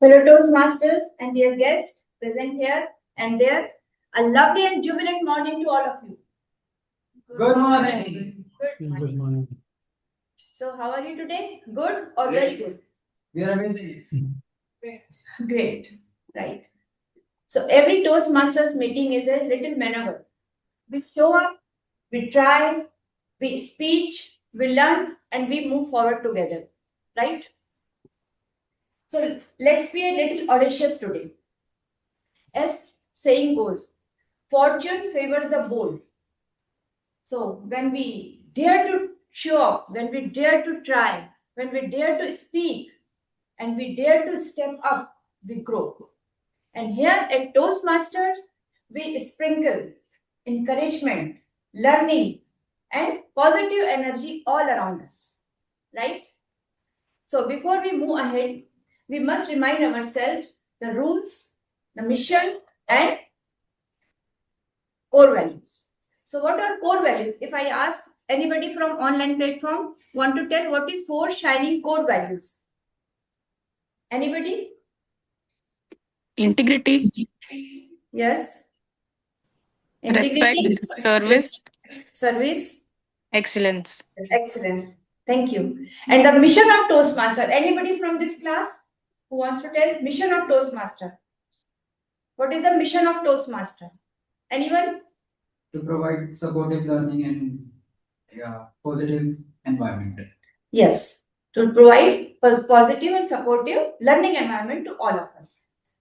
Fellow Toastmasters and dear guests present here and there, a lovely and jubilant morning to all of you. Good morning. Good morning. So, how are you today? Good or very good? We are amazing. Great. Right. So, every Toastmasters meeting is a little maneuver. We show up, we try, we speak, we learn, and we move forward together. Right? So, let's be a little audacious today. As saying goes, fortune favors the bold. So when we dare to show up, when we dare to try, when we dare to speak, and we dare to step up, we grow. And here at Toastmasters, we sprinkle encouragement, learning, and positive energy all around us. Right? So before we move ahead, we must remind ourselves the rules, the mission, and core values. So what are core values? If I ask anybody from online platform want to tell what is 4 shining core values? Anybody? Integrity, Yes. respect, service, Service, excellence. excellence. Thank you. And the mission of Toastmaster. Anybody from this class who wants to tell mission of Toastmaster? What is the mission of Toastmaster? Anyone? To provide supportive learning and positive environment. Yes, to provide positive and supportive learning environment to all of us.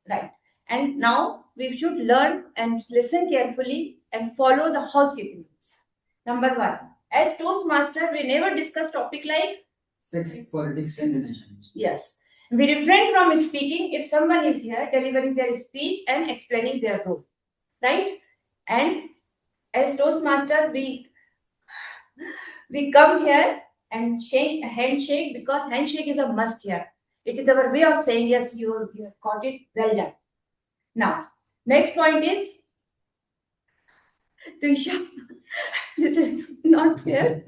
Right. And now we should learn and listen carefully and follow the housekeeping rules. Number 1, as Toastmaster, we never discuss topic like sex, politics, and religion. Yes. We refrain from speaking if someone is here delivering their speech and explaining their role. Right? And as Toastmaster, we come here and shake a handshake because handshake is a must here. It is our way of saying yes, you have got it, well done. Now, next point is Trisha. This is not fair.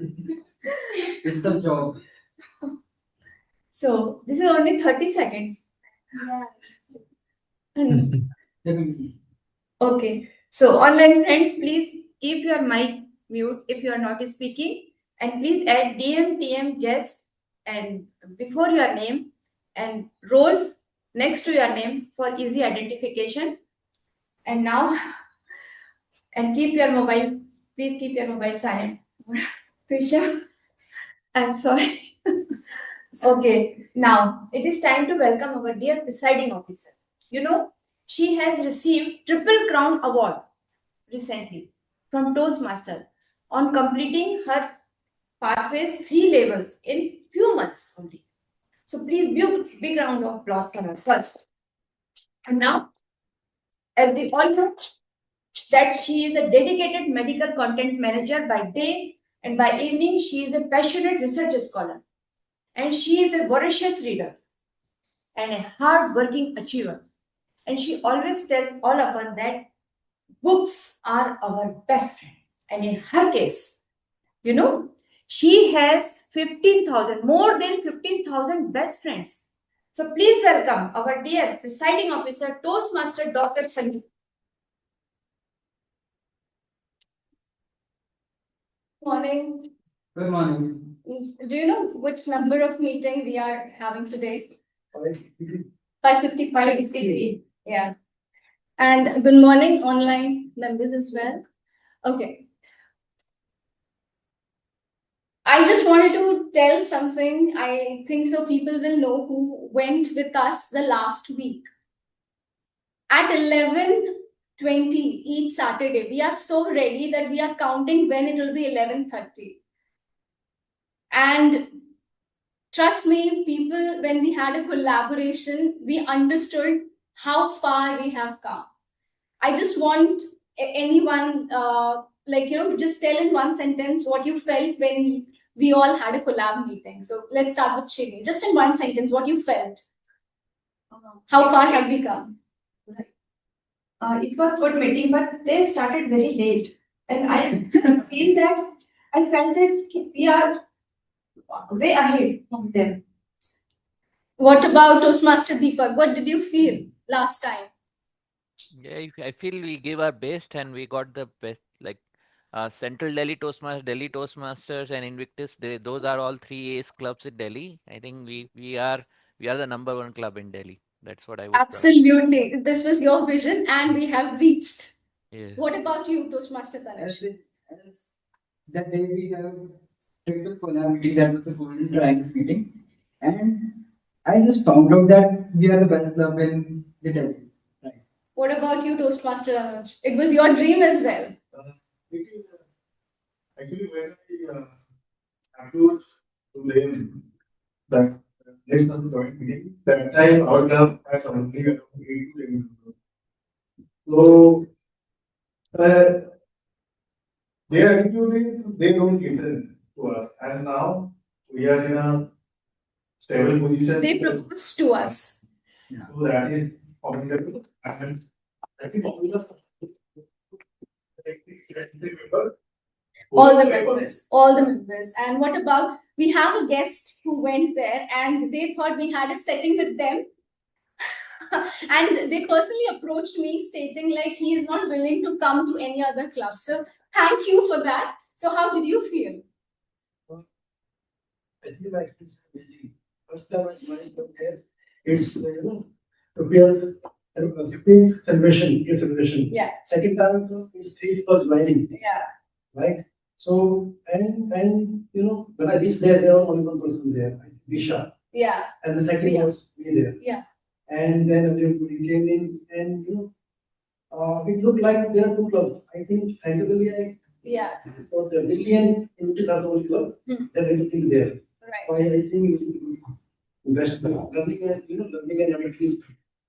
It's a job. So this is only 30 seconds. And- okay. So online friends, please keep your mic mute if you are not speaking. And please add DM, TM, guest, and before your name and role next to your name for easy identification. And now, and keep your mobile, please keep your mobile silent. Trisha, I'm sorry. Okay, now it is time to welcome our dear presiding officer. You know, she has received Triple Crown Award recently from Toastmaster on completing her pathways 3 levels in few months only. So please big round of applause for her first. And now, as we all know, that she is a dedicated medical content manager by day, and by evening she is a passionate research scholar, and she is a voracious reader and a hard-working achiever. And she always tells all of us that books are our best friend. And in her case, you know, she has 15,000, more than 15,000 best friends. So please welcome our dear presiding officer, Toastmaster Dr. Sangeeta. Morning. Good morning. Do you know which number of meeting we are having today? 550. Yeah. And good morning, online members as well. Okay. I just wanted to tell something. I think so people will know who went with us the last week. At 11:20 each Saturday, we are so ready that we are counting when it will be 11:30. And trust me, people, when we had a collaboration, we understood how far we have come. I just want anyone, just tell in one sentence what you felt when we all had a collab meeting. So let's start with Shini. Just in one sentence, what you felt. How far have we come? It was good meeting, but they started very late. And I just feel that I felt that we are way ahead from them. What about Toastmaster Deepak? What did you feel last time? Yeah, I feel we gave our best and we got the best. Like Central Delhi Toastmasters, and Invictus. Those are all three ace clubs in Delhi. I think we are the number one club in Delhi. That's what I would proud. Absolutely. This was your vision and we have reached. Yes. What about you, Toastmaster Tanesh? As that day we have took the Kolar meeting, that was the Golden Triangle meeting, and I just found out that we are the best club in the Delhi. Right. What about you, Toastmaster Anuj? It was your dream as well. It is actually when I approached to them that let's have a joint meeting. That time our club had only around 8 to 10 people. So their attitude is they don't listen to us, and now we are in a stable position. They proposed to us. So that is formidable. And I think all the All the members. And what about, we have a guest who went there and they thought we had a setting with them. And they personally approached me stating like he is not willing to come to any other club. So thank you for that. So how did you feel? I feel like it's amazing. First time I joined the test, it's we are 15th celebration. Yeah. Second time it's 3 for joining, Yeah. right? So and when I reached there was only one person there, Disha, Yeah. and the second Yeah. was me there. Yeah. And then everybody came in, and it looked like there are two clubs. I think centrally Yeah. for the Delhi and Invictus are the only club that I feel there. Right. Why I think invest learning and at least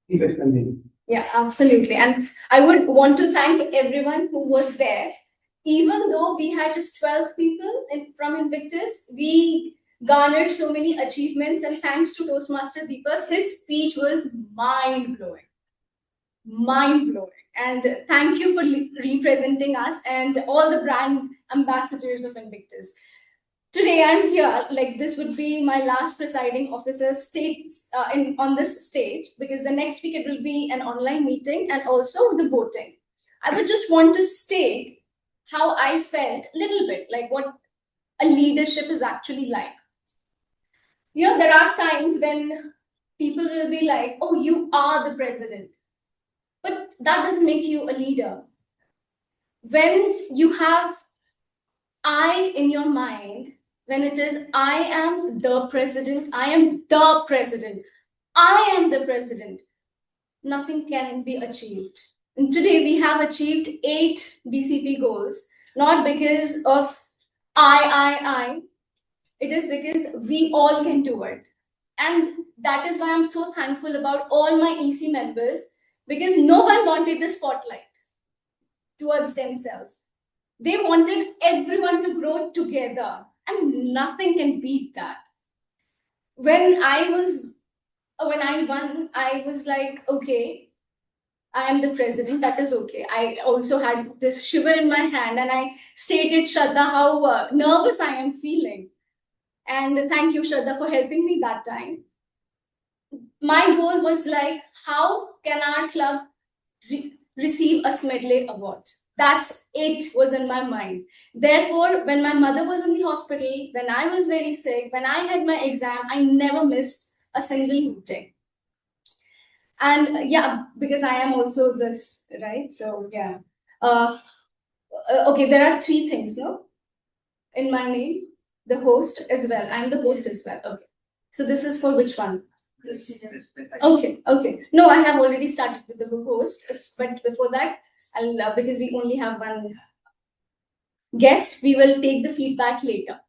keep expanding. Yeah, absolutely. And I would want to thank everyone who was there. Even though we had just 12 people from Invictus, we garnered so many achievements. And thanks to Toastmaster Deepak, his speech was mind blowing. Mind blowing. And thank you for representing us and all the brand ambassadors of Invictus. Today I'm here, like this would be my last presiding officer on this stage, because the next week it will be an online meeting and also the voting. I would just want to state how I felt a little bit, like what a leadership is actually like. There are times when people will be like, oh, you are the president. But that doesn't make you a leader. When you have I in your mind, when it is I am the president, I am the president, I am the president, nothing can be achieved. And today we have achieved 8 DCP goals, not because of I. It is because we all can do it. And that is why I'm so thankful about all my EC members, because no one wanted the spotlight towards themselves. They wanted everyone to grow together, and nothing can beat that. When I won, I was like, okay, I am the president, that is okay. I also had this shiver in my hand and I stated, Shraddha, how nervous I am feeling. And thank you, Shraddha, for helping me that time. My goal was like, how can our club receive a Smedley Award? That's it was in my mind. Therefore, when my mother was in the hospital, when I was very sick, when I had my exam, I never missed a single meeting. And yeah, because I am also this, right? So yeah. Okay, there are 3 things, no? In my name, the host as well. I'm the host as well. Okay. So this is for which one? Okay. No, I have already started with the host, but before that, I'll because we only have one guest, we will take the feedback later.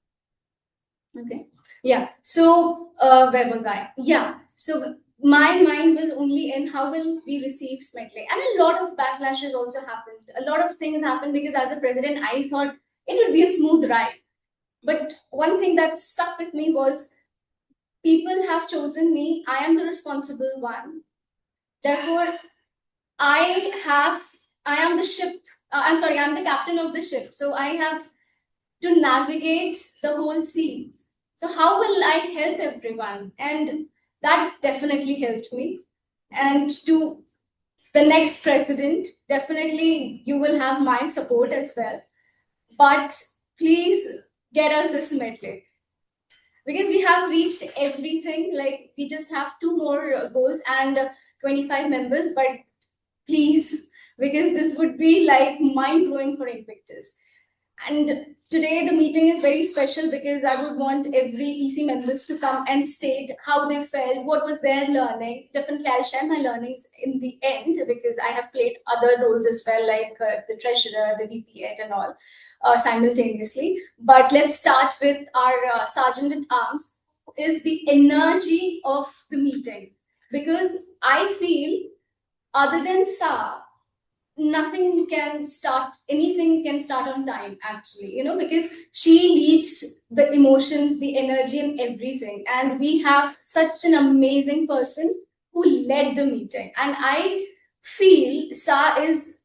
Okay. Yeah. So where was I? Yeah. So my mind was only in how will we receive Smedley, and a lot of backlashes also happened. A lot of things happened because as a president, I thought it would be a smooth ride. But one thing that stuck with me was people have chosen me. I am the responsible one. Therefore, I am the ship. I'm the captain of the ship. So I have to navigate the whole sea. So how will I help everyone? And That definitely helped me. And to the next president, definitely you will have my support as well. But please get us this medley, because we have reached everything. Like, we just have 2 more goals and 25 members. But please, because this would be like mind blowing for Invictus. And today the meeting is very special because I would want every EC members to come and state how they felt, what was their learning. Definitely I'll share my learnings in the end, because I have played other roles as well, like the treasurer, the VP8 and all simultaneously. But let's start with our Sergeant at Arms, who is the energy of the meeting. Because I feel, other than Sa, anything can start on time, actually, because she leads the emotions, the energy and everything. And we have such an amazing person who led the meeting. And I feel Sa is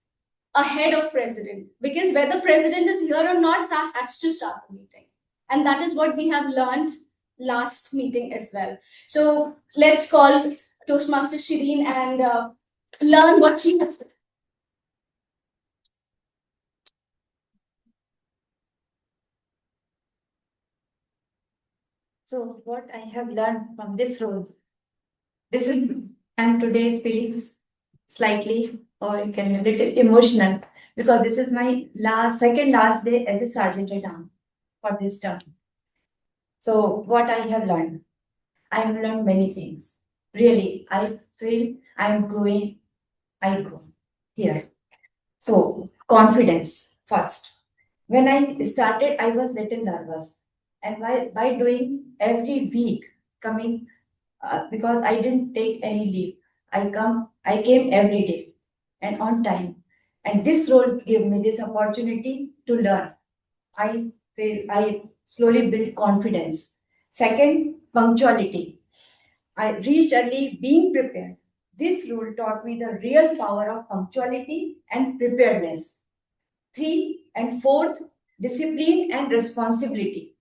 ahead of president, because whether president is here or not, Sa has to start the meeting. And that is what we have learned last meeting as well. So let's call Toastmaster Shireen and learn what she has said. So what I have learned from this role, this is, I'm today feeling slightly, or you can a little emotional, because this is my second last day as a sergeant at arms for this term. So what I have learned, I have learned many things. Really, I feel I am growing. I grow here. So confidence first. When I started, I was little nervous, and by doing every week coming, because I didn't take any leave. I came every day and on time. And this role gave me this opportunity to learn. I slowly built confidence. Second, punctuality. I reached early, being prepared. This role taught me the real power of punctuality and preparedness. 4th, discipline and responsibility.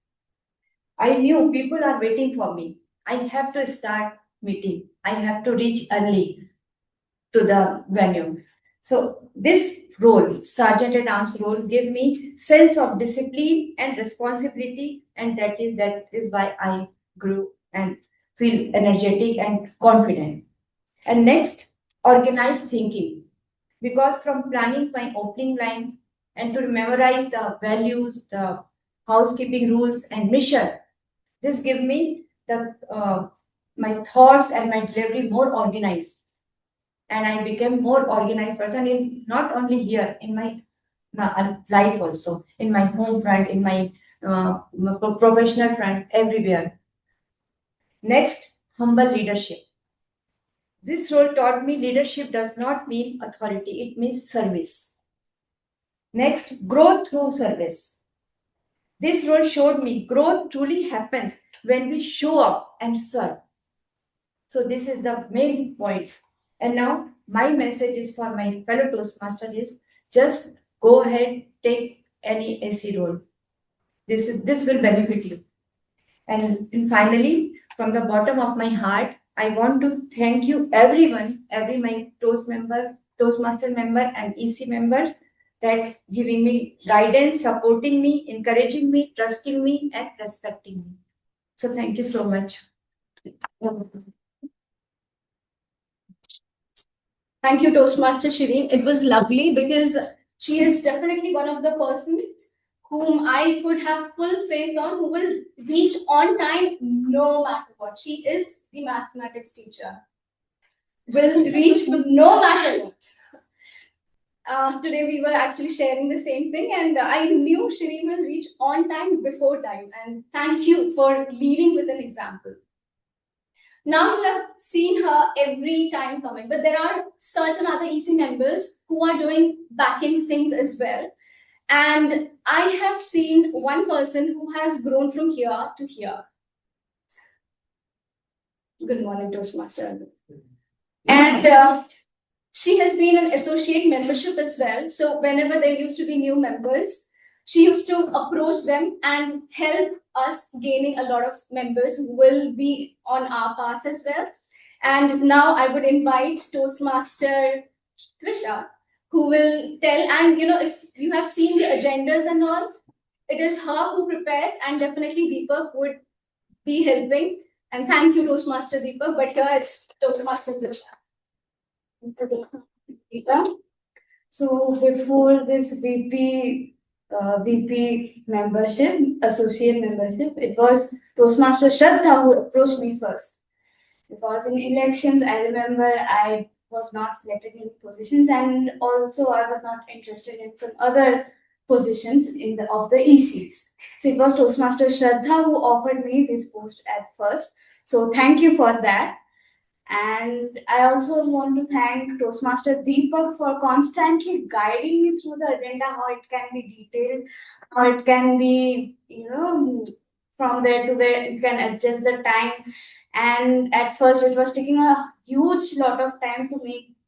I knew people are waiting for me. I have to start meeting. I have to reach early to the venue. So this role, Sergeant at Arms role, gave me sense of discipline and responsibility, and that is why I grew and feel energetic and confident. And next, organized thinking. Because from planning my opening line and to memorize the values, the housekeeping rules and mission, this give me the my thoughts and my delivery more organized, and I became more organized person in not only here in my life, also in my home front, in my professional front, everywhere. Next, humble leadership. This role taught me leadership does not mean authority; it means service. Next, growth through service. This role showed me growth truly happens when we show up and serve. So this is the main point. And now my message is for my fellow Toastmaster is just go ahead, take any AC role. This will benefit you. And finally, from the bottom of my heart, I want to thank you everyone, every my Toastmaster member and EC members, that giving me guidance, supporting me, encouraging me, trusting me, and respecting me. So thank you so much. Thank you, Toastmaster Shireen. It was lovely, because she is definitely one of the persons whom I could have full faith on, who will reach on time no matter what. She is the mathematics teacher. Will reach no matter what. Today we were actually sharing the same thing, and I knew Shireen will reach on time before time. And thank you for leading with an example. Now you have seen her every time coming, but there are certain other EC members who are doing back-end things as well. And I have seen one person who has grown from here to here. Good morning, Toastmaster. And she has been an associate membership as well. So whenever there used to be new members, she used to approach them and help us gaining a lot of members who will be on our path as well. And now I would invite Toastmaster Trisha, who will tell, and if you have seen the agendas and all, it is her who prepares, and definitely Deepak would be helping. And thank you, Toastmaster Deepak, but here it's Toastmaster Trisha. So before this VP membership, associate membership, it was Toastmaster Shraddha who approached me first. Because in elections, I remember I was not selected in positions, and also I was not interested in some other positions of the ECs. So it was Toastmaster Shraddha who offered me this post at first. So thank you for that. And I also want to thank Toastmaster Deepak for constantly guiding me through the agenda, how it can be detailed, how it can be, from where to where you can adjust the time. And at first, it was taking a huge lot of time to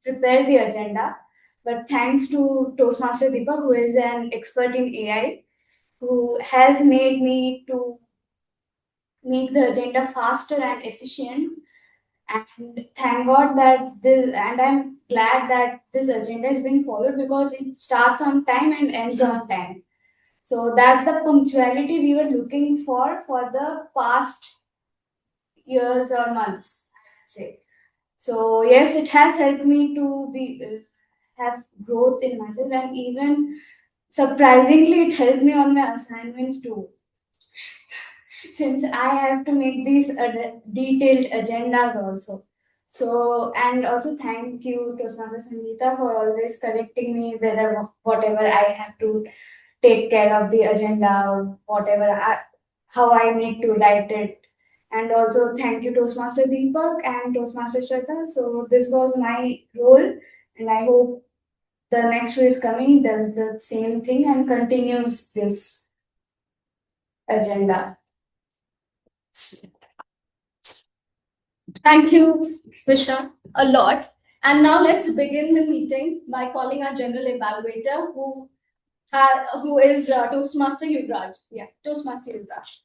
prepare the agenda. But thanks to Toastmaster Deepak, who is an expert in AI, who has made me to make the agenda faster and efficient. And thank God that and I'm glad that this agenda is being followed, because it starts on time and ends on time. So that's the punctuality we were looking for the past years or months, I would say. So yes, it has helped me to have growth in myself, and even surprisingly, it helped me on my assignments too. Since I have to make these detailed agendas also. So, and also thank you, Toastmaster Sangeeta, for always correcting me whatever I have to take care of the agenda, or how I need to write it. And also thank you, Toastmaster Deepak and Toastmaster Shraddha. So this was my role, and I hope the next who is coming does the same thing and continues this agenda. Thank you, Trisha, a lot. And now let's begin the meeting by calling our general evaluator, who is Toastmaster Yuvraj. Yeah, Toastmaster Yuvraj.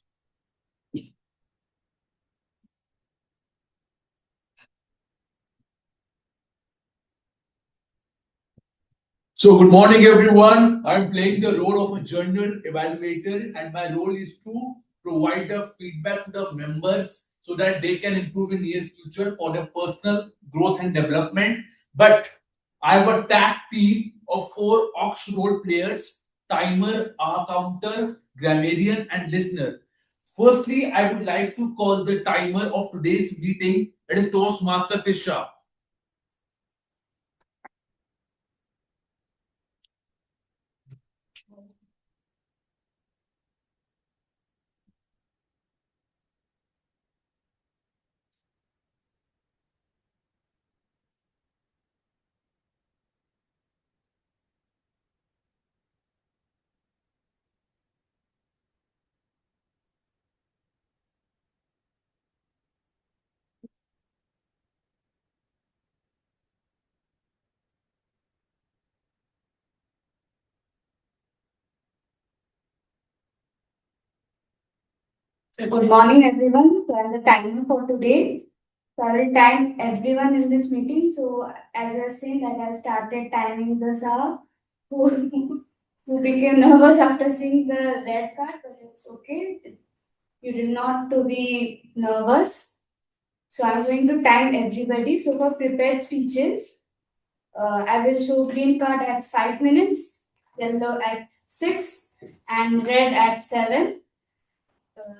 So, good morning, everyone. I'm playing the role of a general evaluator, and my role is to provide the feedback to the members so that they can improve in near future for their personal growth and development. But I have a tag team of 4 Ox role players: timer, counter, grammarian, and listener. Firstly, I would like to call the timer of today's meeting. It is Toastmaster Tisha. So good morning, everyone. So I'm the timer for today. So I will time everyone in this meeting. So as I was saying that I started timing the Saha who became nervous after seeing the red card, but it's okay. You did not to be nervous. So I'm going to time everybody. So for prepared speeches, I will show green card at 5 minutes, yellow at 6, and red at 7.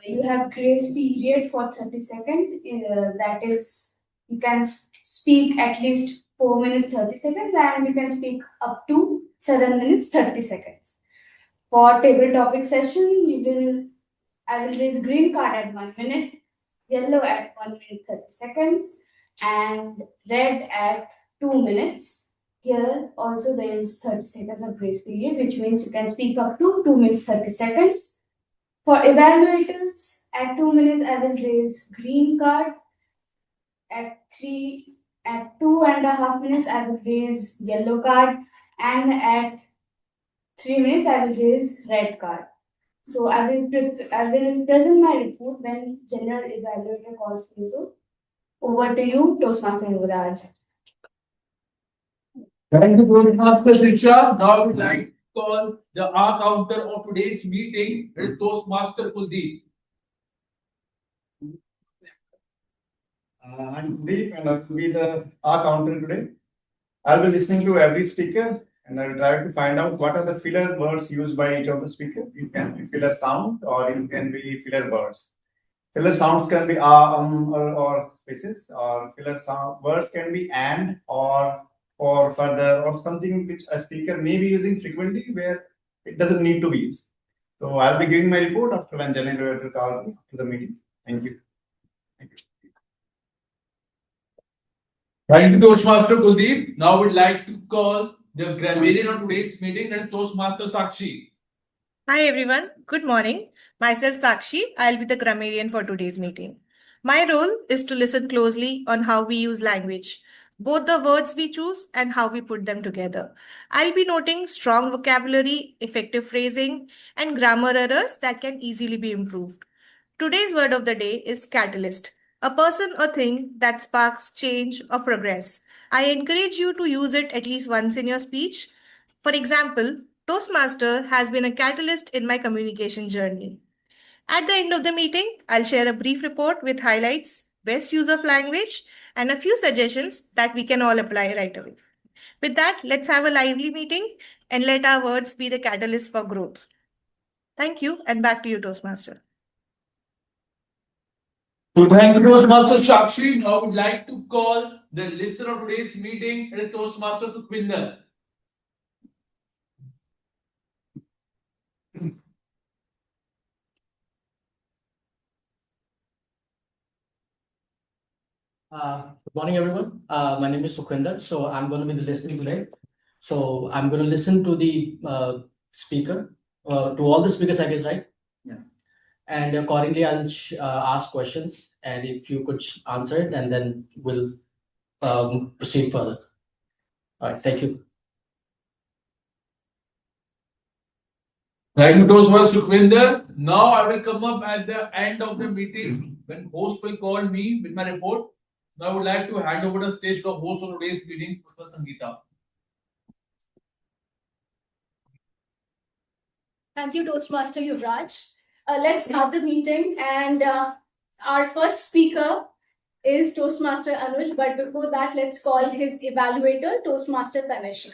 You have grace period for 30 seconds. That is, you can speak at least 4 minutes 30 seconds, and you can speak up to 7 minutes 30 seconds. For table topic session, I will raise green card at 1 minute, yellow at 1 minute 30 seconds, and red at 2 minutes. Here also there is 30 seconds of grace period, which means you can speak up to 2 minutes 30 seconds. For evaluators, at 2 minutes, I will raise green card. At 2.5 minutes, I will raise yellow card. And at 3 minutes, I will raise red card. So I will present my report when general evaluator calls me. So over to you, Toastmaster Yuvraj. Thank you, Toastmaster Diksha. Now I would like to call the R counter of today's meeting. It is Toastmaster Kuldeep. I'm Deep and I will be the R counter today. I'll be listening to every speaker and I'll try to find out what are the filler words used by each of the speaker. It can be filler sound or it can be filler words. Filler sounds can be or spaces, or filler sound words can be and or further or something which a speaker may be using frequently where it doesn't need to be used. So I'll be giving my report after when General Director called me to the meeting. Thank you. Thank you. Thank you, Toastmaster Kuldeep. Now we'd like to call the grammarian of today's meeting. That is Toastmaster Sakshi. Hi everyone, good morning. Myself Sakshi, I'll be the grammarian for today's meeting. My role is to listen closely on how we use language, both the words we choose and how we put them together. I'll be noting strong vocabulary, effective phrasing, and grammar errors that can easily be improved. Today's word of the day is catalyst, a person or thing that sparks change or progress. I encourage you to use it at least once in your speech. For example, Toastmaster has been a catalyst in my communication journey. At the end of the meeting, I'll share a brief report with highlights, best use of language, and a few suggestions that we can all apply right away. With that, let's have a lively meeting and let our words be the catalyst for growth. Thank you, and back to you, Toastmaster. So thank you, Toastmaster Sakshi. Now I would like to call the listener of today's meeting. It is Toastmaster Sukhvinder. Good morning, everyone. My name is Sukhwinder. So I'm going to be the listening today. So I'm going to listen to the speaker, to all the speakers, I guess, right? Yeah. And accordingly, I'll ask questions, and if you could answer it, and then we'll proceed further. All right. Thank you. Thank you, Toastmaster Sukhvinder. Now I will come up at the end of the meeting when host will call me with my report. Now I would like to hand over the stage to the host of today's meeting, Mr. Sangeeta. Thank you, Toastmaster Yuvraj. Let's start the meeting. And our first speaker is Toastmaster Anuj. But before that, let's call his evaluator, Toastmaster Tanishq.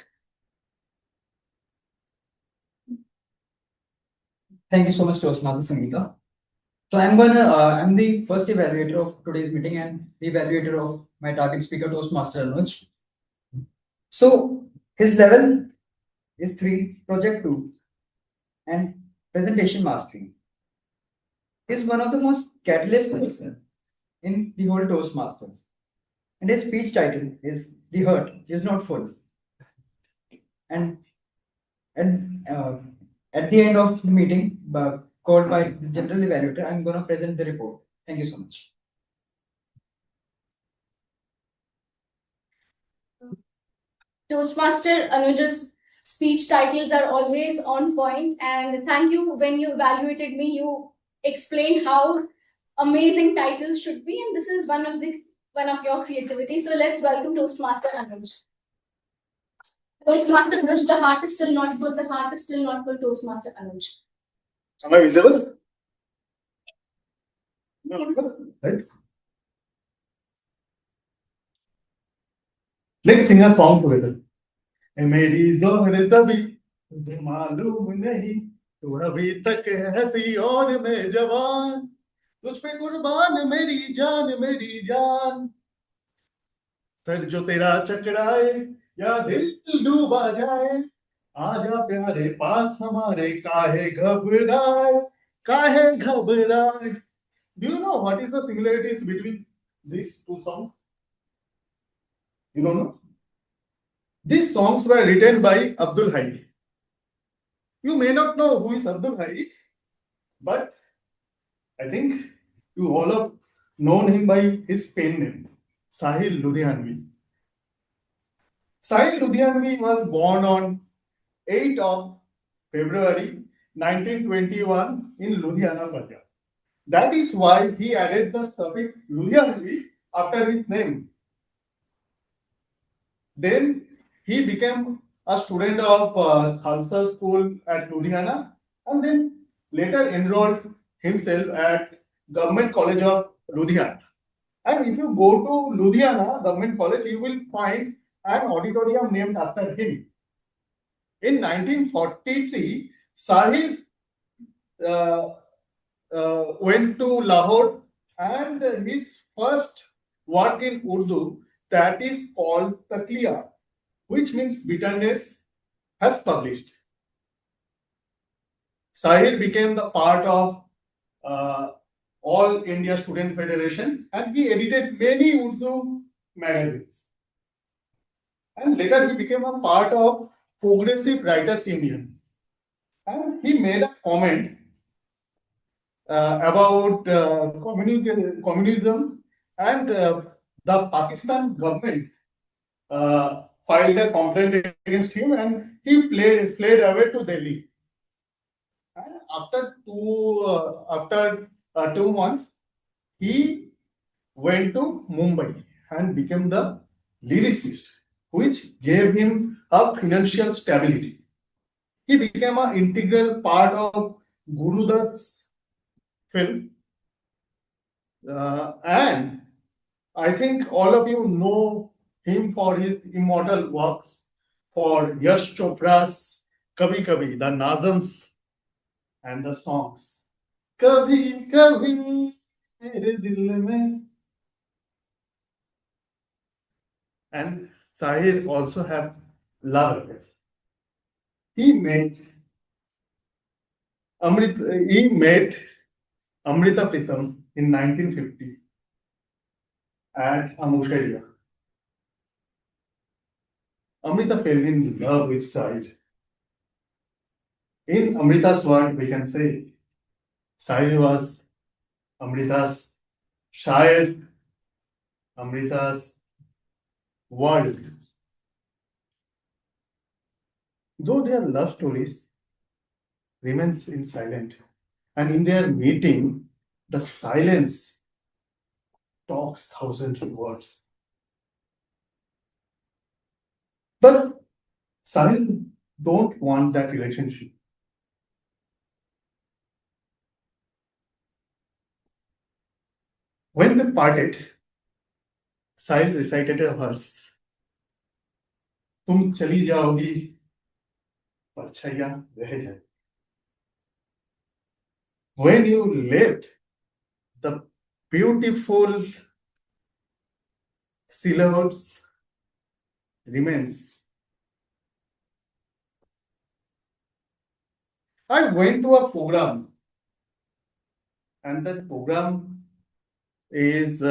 Thank you so much, Toastmaster Sangeeta. So I'm the first evaluator of today's meeting and the evaluator of my target speaker, Toastmaster Anuj. So his level is 3, Project 2, and Presentation Mastery. He's one of the most catalyst person in the whole Toastmasters. And his speech title is The Hurt is Not Full. And at the end of the meeting, called by the general evaluator, I'm going to present the report. Thank you so much. Toastmaster Anuj's speech titles are always on point, and thank you. When you evaluated me, you explained how amazing titles should be, and this is one of your creativity. So let's welcome Toastmaster Anuj. Toastmaster Anuj, the heart is still not full. The heart is still not full. Toastmaster Anuj. Am I visible? No, right? Let's sing a song together. मेरी जोहर ज़बी तुझे मालूम नहीं तू अभी तक है हंसी और मैं जवान तुझ पे कुर्बान मेरी जान सर जो तेरा चकराए या दिल डूबा जाए आजा प्यारे पास हमारे काहे घबराए Do you know what is the similarities between these two songs? You don't know? These songs were written by Abdul Hai. You may not know who is Abdul Hai, but I think you all have known him by his pen name, Sahil Ludhianvi. Sahil Ludhianvi was born on 8th of February 1921 in Ludhiana, Punjab. That is why he added the suffix Ludhianvi after his name. Then he became a student of Khalsa School at Ludhiana and then later enrolled himself at Government College of Ludhiana. And if you go to Ludhiana Government College, you will find an auditorium named after him. In 1943, Sahil went to Lahore and his first work in Urdu, that is called Takliya, which means bitterness, has published. Sahil became the part of All India Student Federation and he edited many Urdu magazines. And later he became a part of Progressive Writers Union. And he made a comment about communism and the Pakistan government filed a complaint against him and he fled away to Delhi. And after 2 months, he went to Mumbai and became the lyricist, which gave him a financial stability. He became an integral part of Guru Dutt's film. And I think all of you know him for his immortal works, for Yash Chopra's Kabhi Kabhi, the Nazams and the songs. Kabhi Kabhi Mere Dil Mein. And Sahil also have love affairs. He met Amrita Pritam in 1950 at Amusharia. Amrita fell in love with Sahil. In Amrita's word, we can say Sahil was Amrita's shair, Amrita's world. Though their love stories remains in silent, and in their meeting, the silence talks thousands of words. But Sahil don't want that relationship. When they parted, Sahil recited a verse. तुम चली जाओगी परछाइयां रह जाए. When you left, the beautiful syllables remains. I went to a program, and that program is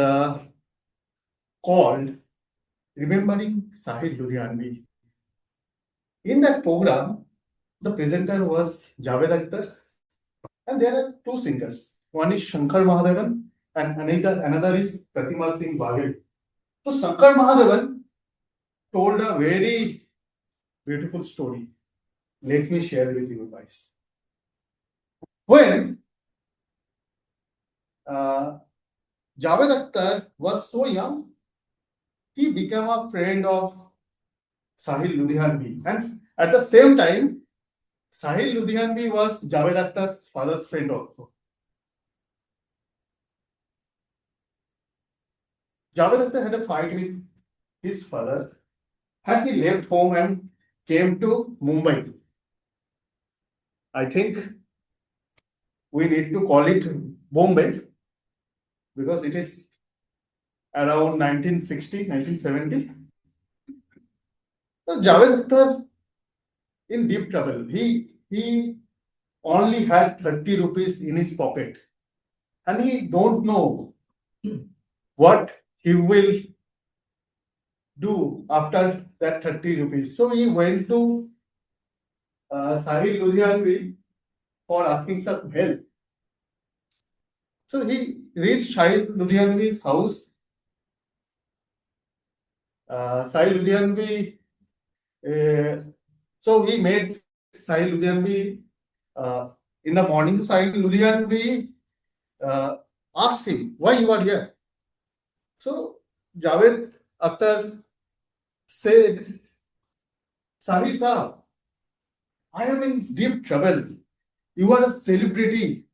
called Remembering Sahil Ludhianvi. In that program, the presenter was Javed Akhtar, and there are two singers. One is Shankar Mahadevan, and another is Pratima Singh Baghel. So Shankar Mahadevan told a very beautiful story. Let me share with you guys. When Javed Akhtar was so young, he became a friend of Sahil Ludhianvi. And at the same time, Sahil Ludhianvi was Javed Akhtar's father's friend also. Javed Akhtar had a fight with his father and he left home and came to Mumbai. I think we need to call it Bombay because it is around 1960, 1970. So Javed Akhtar in deep trouble. He only had 30 rupees in his pocket and he don't know what he will do after that 30 rupees. So he went to Sahil Ludhianvi for asking some help. So he reached Sahil Ludhianvi's house. Sahil Ludhianvi, so he made Sahil Ludhianvi in the morning, Sahil Ludhianvi asked him, why you are here? So Javed Akhtar said, Sahil Saab, I am in deep trouble. You are a celebrity.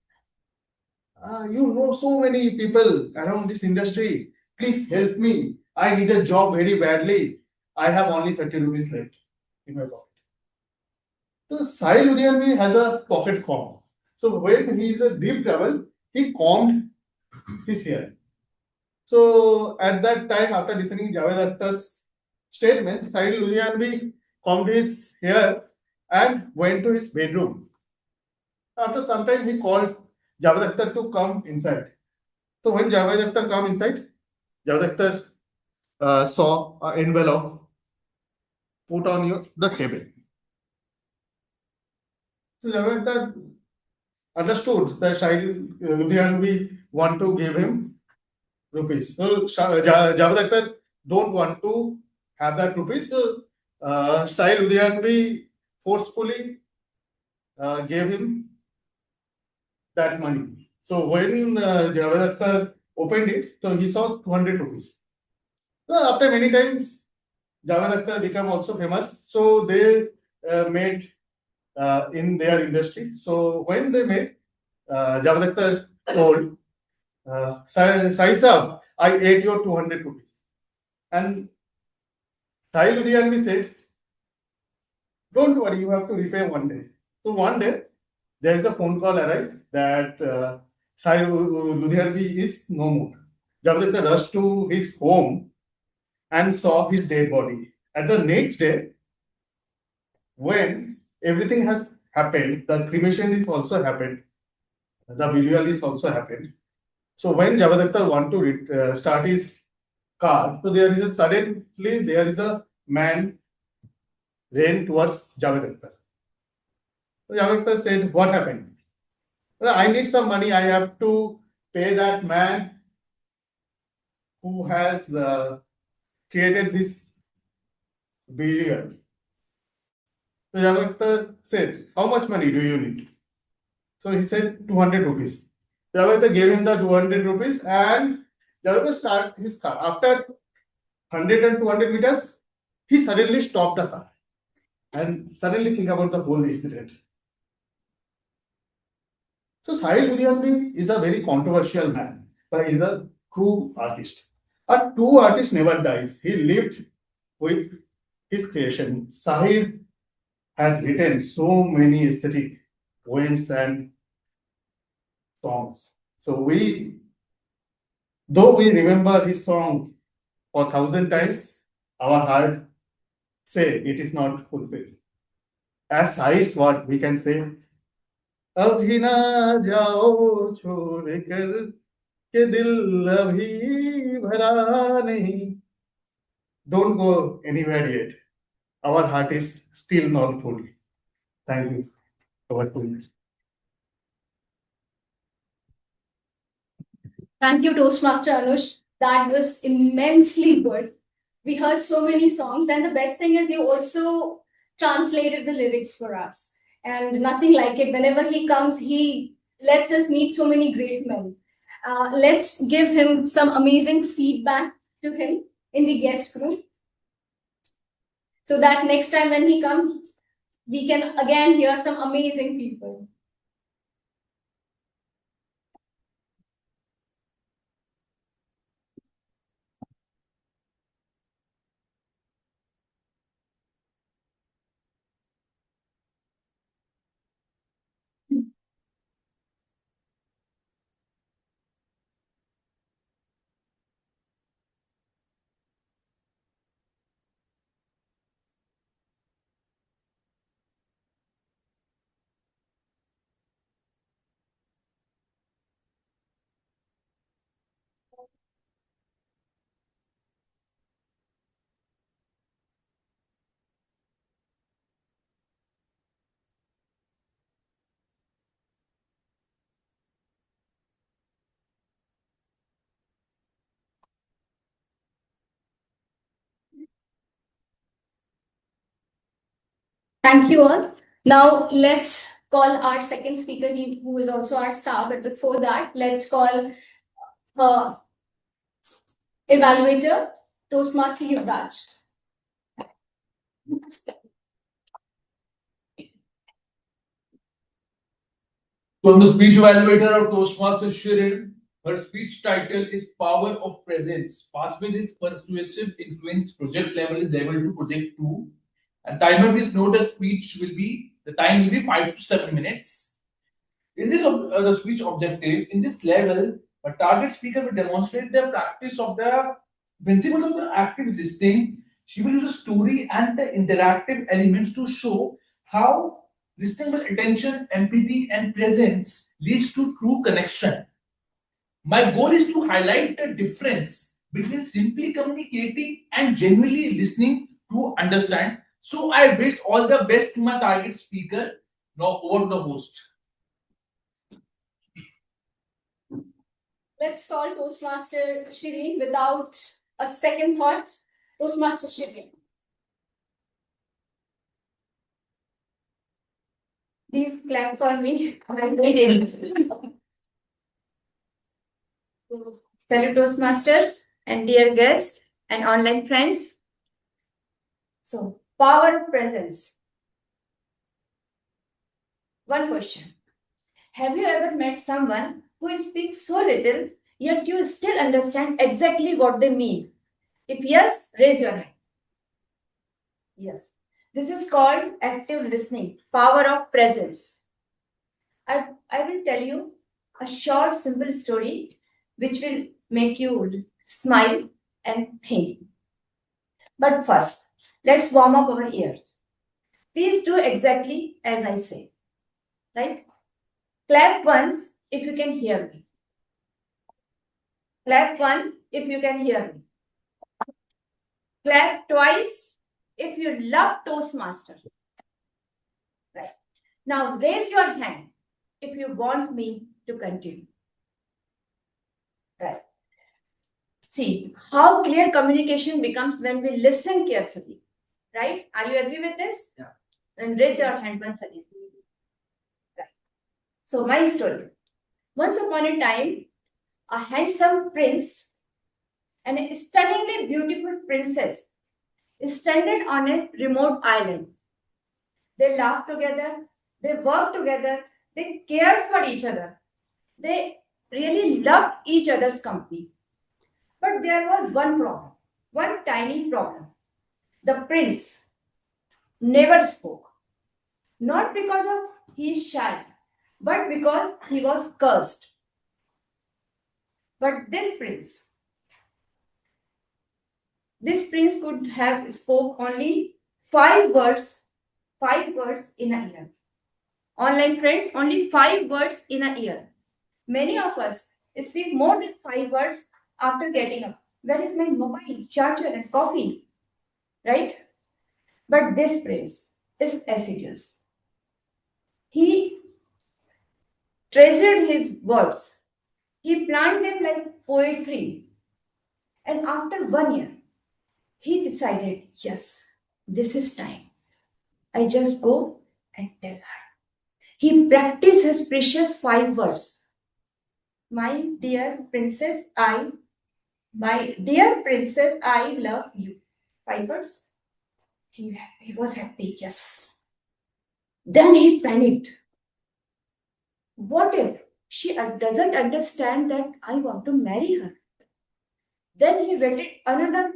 You know so many people around this industry. Please help me. I need a job very badly. I have only 30 rupees left in my pocket. So Sahil Ludhianvi has a pocket comb. So when he is in deep trouble, he combed his hair. So at that time, after listening Javed Akhtar's statement, Sahil Ludhianvi combed his hair and went to his bedroom. After some time, he called Javed Akhtar to come inside. So when Javed Akhtar come inside, Javed Akhtar saw an envelope put on the table. So Javed Akhtar understood that Sahil Ludhianvi want to give him rupees. So Javed Akhtar don't want to have that rupees. So Sahil Ludhianvi forcefully gave him that money. So when Javed Akhtar opened it, so he saw 200 rupees. So after many times, Javed Akhtar became also famous. So they made in their industry. So when they made, Javed Akhtar told, Sai Saab, I ate your 200 rupees. And Sahil Ludhianvi said, don't worry, you have to repay one day. So one day, there is a phone call arrived that Sahil Ludhianvi is no more. Javed Akhtar rushed to his home and saw his dead body. At the next day, when everything has happened, the cremation is also happened, the burial is also happened. So when Javed Akhtar want to start his car, so there is a man ran towards Javed Akhtar. So Javed Akhtar said, what happened? Well, I need some money. I have to pay that man who has created this burial. So Javed Akhtar said, how much money do you need? So he said 200 rupees. Javed Akhtar gave him the 200 rupees and Javed Akhtar started his car. After 100 and 200 meters, he suddenly stopped the car and suddenly think about the whole incident. So Sahil Ludhianvi is a very controversial man, but he is a true artist. A true artist never dies. He lived with his creation. Sahil had written so many aesthetic poems and songs. So though we remember his song for 1,000 times, our heart say it is not fulfilled. As Sahil's word, we can say, अभी ना जाओ छोड़ कर के दिल अभी भरा नहीं. Don't go anywhere yet. Our heart is still not full. Thank you. Over to you. Thank you, Toastmaster Anush. That was immensely good. We heard so many songs, and the best thing is you also translated the lyrics for us. And nothing like it. Whenever he comes, he lets us meet so many great men. Let's give him some amazing feedback to him in the guest group, so that next time when he comes, we can again hear some amazing people. Thank you all. Now let's call our second speaker, who is also our SAR. But before that, let's call evaluator, Toastmaster Yuvraj. From the speech evaluator of Toastmaster Shirin, her speech title is Power of Presence. Pathways is Persuasive Influence. Project level is level 2, project 2. And timer, please note the speech will be, the time will be 5 to 7 minutes. In this, the speech objectives, in this level, a target speaker will demonstrate the practice of the principles of the active listening. She will use a story and the interactive elements to show how listening with attention, empathy, and presence leads to true connection. My goal is to highlight the difference between simply communicating and genuinely listening to understand. So I wish all the best to my target speaker. Now over to the host. Let's call Toastmaster Shirin without a second thought. Toastmaster Shirin. Please clap for me. I need it. Fellow Toastmasters and dear guests and online friends. So, power of presence. One question. Have you ever met someone who speaks so little, yet you still understand exactly what they mean? If yes, raise your hand. Yes. This is called active listening, power of presence. I will tell you a short, simple story which will make you smile and think. But first, let's warm up our ears. Please do exactly as I say. Right? Clap once if you can hear me. Clap once if you can hear me. Clap twice if you love Toastmaster. Right. Now raise your hand if you want me to continue. Right. See how clear communication becomes when we listen carefully. Right? Are you agree with this? Yeah. Then raise your hand once again. Right. So my story. Once upon a time, a handsome prince and a stunningly beautiful princess stranded on a remote island. They laughed together, they worked together, they cared for each other. They really loved each other's company. But there was one problem, one tiny problem. The prince never spoke. Not because of he is shy, but because he was cursed. But this prince could have spoke only 5 words in a year. Online friends, only 5 words in a year. Many of us speak more than 5 words after getting up. Where is my mobile, charger, and coffee? Right? But this prince is assiduous. He treasured his words. He planned them like poetry. And after 1 year, he decided, yes, this is time. I just go and tell her. He practiced his precious 5 words. My dear princess, I love you. 5 words. He was happy, yes. Then he panicked. What if she doesn't understand that I want to marry her? Then he waited another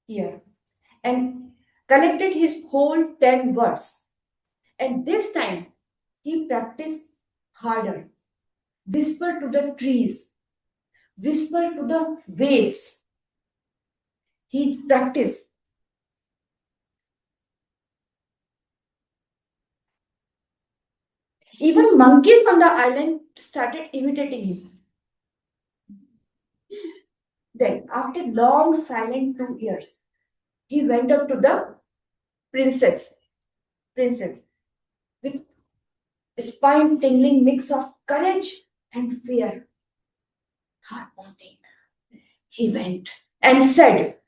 year and collected his whole 10 words. And this time, he practiced harder. Whisper to the trees. Whisper to the waves. He practiced. Even monkeys on the island started imitating him. Then, after long silent 2 years, he went up to the princess with a spine-tingling mix of courage and fear. Heart-pounding. He went and said,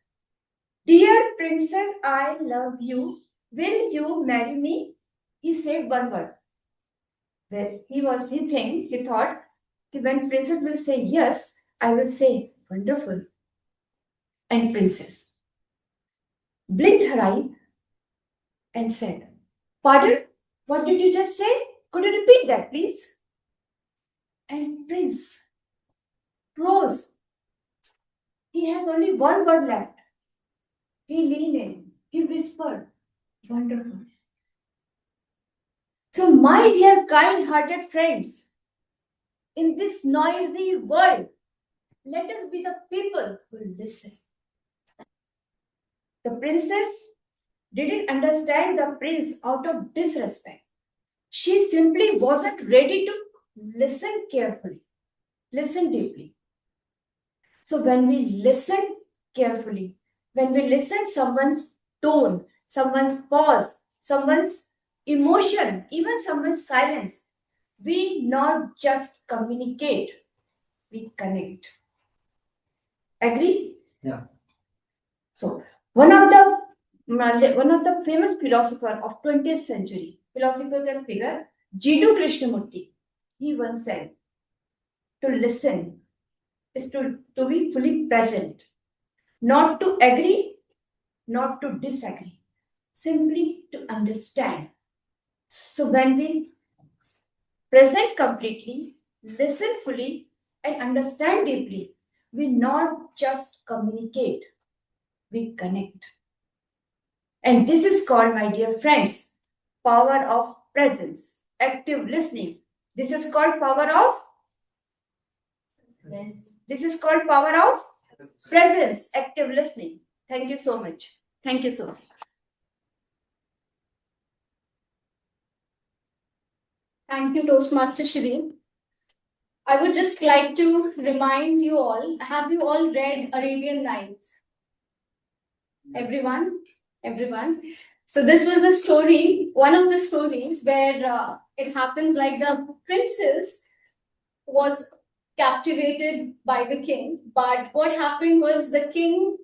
"Dear princess, I love you. Will you marry me?" He said 1 word. where he thought, कि when princess will say yes, I will say wonderful. And princess blinked her eye and said, "Pardon? What did you just say? Could you repeat that, please?" And prince rose. He has only one word left. He leaned in. He whispered, "Wonderful." So, my dear kind-hearted friends, in this noisy world, let us be the people who listen. The princess didn't understand the prince out of disrespect. She simply wasn't ready to listen carefully, listen deeply. So when we listen carefully, when we listen someone's tone, someone's pause, someone's emotion, even someone's silence, we not just communicate, we connect. Agree? Yeah. So one of the famous philosopher of 20th century, philosophical figure, Jiddu Krishnamurti, he once said, to listen is to be fully present, not to agree, not to disagree, simply to understand. So when we present completely, listen fully, and understand deeply, we not just communicate, we connect. And this is called, my dear friends, power of presence, active listening. This is called power of This is called power of presence, active listening. Thank you so much. Thank you so much. Thank you, Toastmaster Shireen. I would just like to remind you all, have you all read Arabian Nights? Everyone? Everyone? So this was the story, one of the stories where it happens like the princess was captivated by the king, but what happened was the king,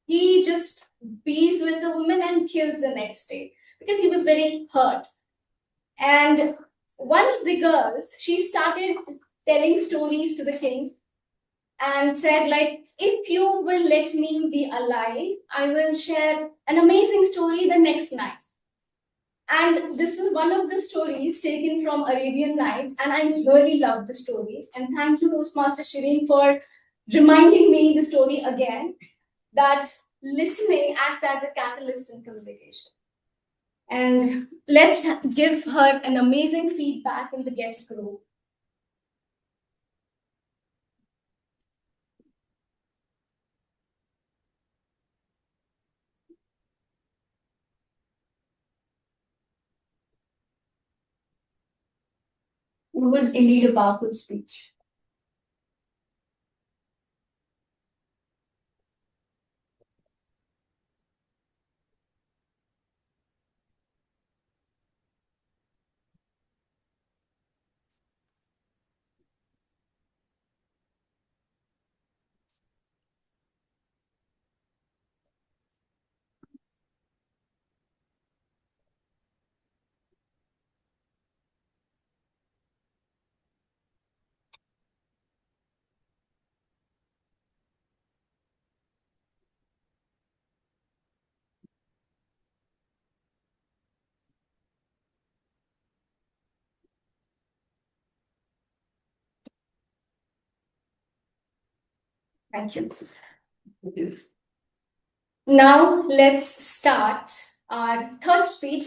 he just bees with the woman and kills the next day because he was very hurt. And one of the girls, she started telling stories to the king and said, like, if you will let me be alive, I will share an amazing story the next night. And this was one of the stories taken from Arabian Nights, and I really loved the story. And thank you, Toastmaster Shireen, for reminding me the story again, that listening acts as a catalyst in communication. And let's give her an amazing feedback in the guest group. It was indeed a powerful speech. Thank you. Now let's start our third speech.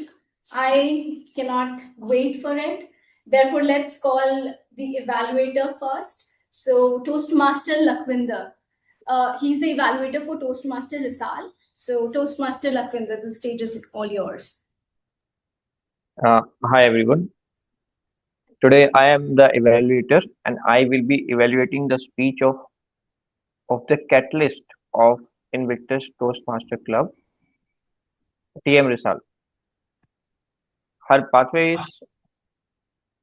I cannot wait for it. Therefore, let's call the evaluator first. So, Toastmaster Lakhvinder. He's the evaluator for Toastmaster Risal. So, Toastmaster Lakhvinder, the stage is all yours. Hi everyone. Today I am the evaluator and I will be evaluating the speech of the catalyst of Invictus Toastmaster Club, TM Risal. Her pathway is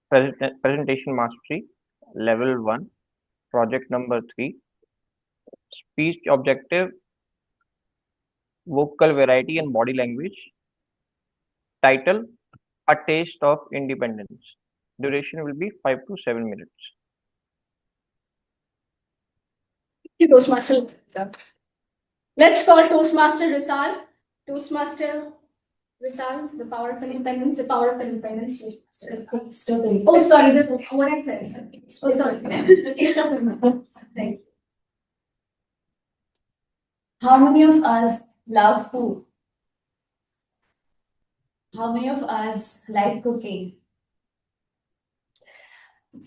presentation mastery, level 1, project number 3. Speech objective, vocal variety and body language. Title, A Taste of Independence. duration will be 5 to 7 minutes. Toastmaster. Let's call Toastmaster Risal. Toastmaster Risal, the power of independence, the power of independence. Toastmaster. Oh, sorry, what I said. Oh, sorry. Okay, stop. Thank you. How many of us love food? How many of us like cooking?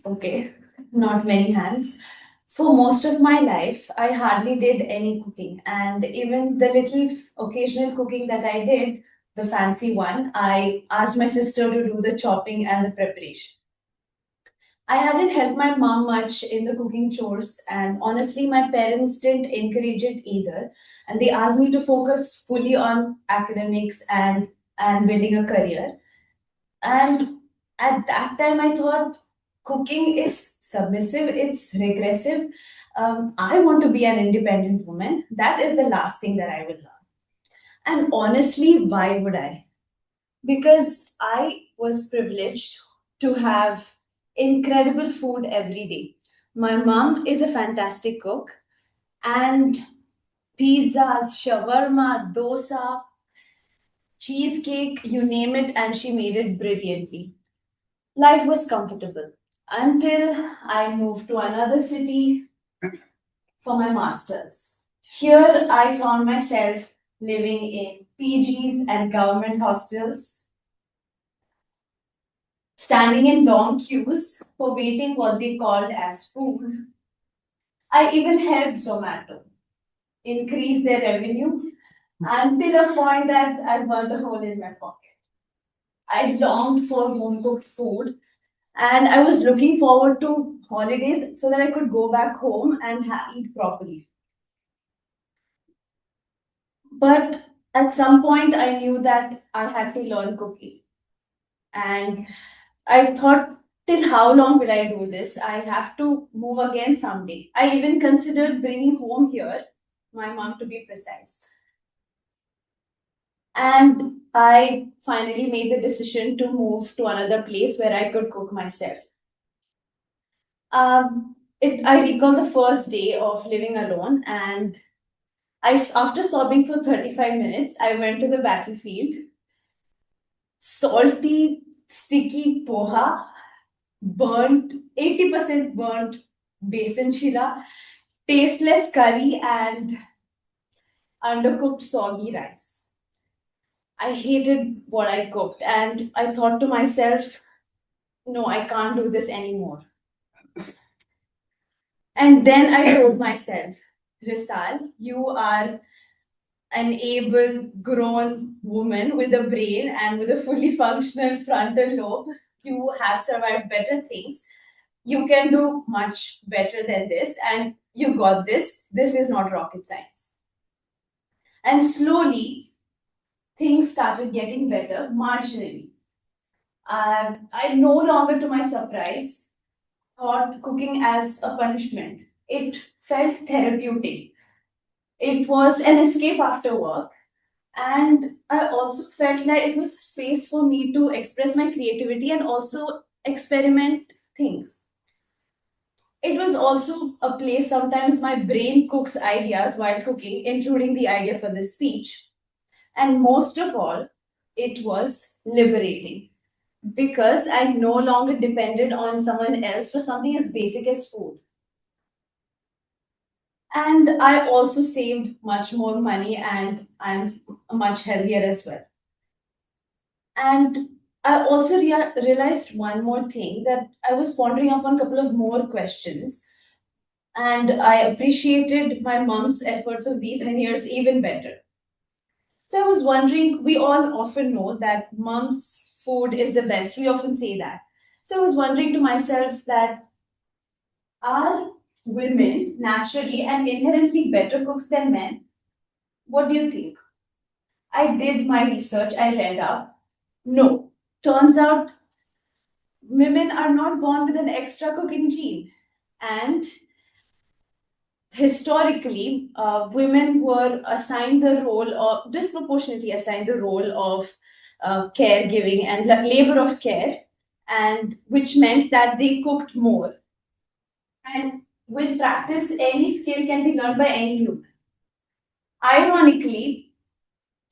Okay, not many hands. For most of my life, I hardly did any cooking, and even the little occasional cooking that I did, the fancy one, I asked my sister to do the chopping and the preparation. I hadn't helped my mom much in the cooking chores, and honestly, my parents didn't encourage it either. And they asked me to focus fully on academics and building a career. And at that time, I thought cooking is submissive, it's regressive. I want to be an independent woman. That is the last thing that I will learn. And honestly, why would I? Because I was privileged to have incredible food every day. My mom is a fantastic cook, and pizzas, shawarma, dosa, cheesecake, you name it, and she made it brilliantly. Life was comfortable until I moved to another city for my master's. Here, I found myself living in PGs and government hostels, standing in long queues for waiting what they called as food. I even helped Zomato increase their revenue until a point that I burned a hole in my pocket. I longed for home cooked food, and I was looking forward to holidays so that I could go back home and eat properly. But at some point, I knew that I had to learn cooking. And I thought, till how long will I do this? I have to move again someday. I even considered bringing home here, my mom to be precise. And I finally made the decision to move to another place where I could cook myself. I recall the first day of living alone, and after sobbing for 35 minutes, I went to the battlefield. Salty, sticky poha, burnt, 80% burnt besan shira, tasteless curry, and undercooked soggy rice. I hated what I cooked, and I thought to myself, no, I can't do this anymore. And then I told myself, Risal, you are an able grown woman with a brain and with a fully functional frontal lobe. You have survived better things. You can do much better than this, and you got this. This is not rocket science. And slowly, things started getting better marginally. I no longer, to my surprise, thought cooking as a punishment. It felt therapeutic. It was an escape after work. And I also felt like it was a space for me to express my creativity and also experiment things. It was also a place sometimes my brain cooks ideas while cooking, including the idea for this speech. And most of all, it was liberating because I no longer depended on someone else for something as basic as food. And I also saved much more money, and I'm much healthier as well. And I also realized one more thing, that I was pondering upon a couple of more questions. And I appreciated my mom's efforts of these many years even better. So I was wondering, we all often know that mom's food is the best. We often say that. So I was wondering to myself that, are women naturally and inherently better cooks than men? What do you think? I did my research, I read up. No. Turns out women are not born with an extra cooking gene. And historically, women were assigned the role of, disproportionately assigned the role of caregiving and labor of care and which meant that they cooked more. And with practice, any skill can be learned by any human. Ironically,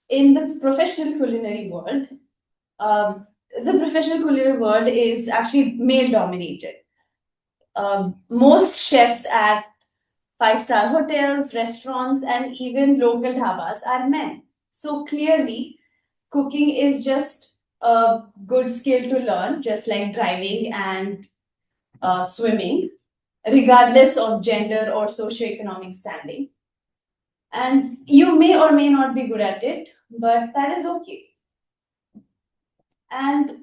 in the professional culinary world, the professional culinary world is actually male dominated. Most chefs at five-star hotels, restaurants, and even local dhabas are men. So clearly, cooking is just a good skill to learn, just like driving and swimming, regardless of gender or socioeconomic standing. And you may or may not be good at it, but that is okay. And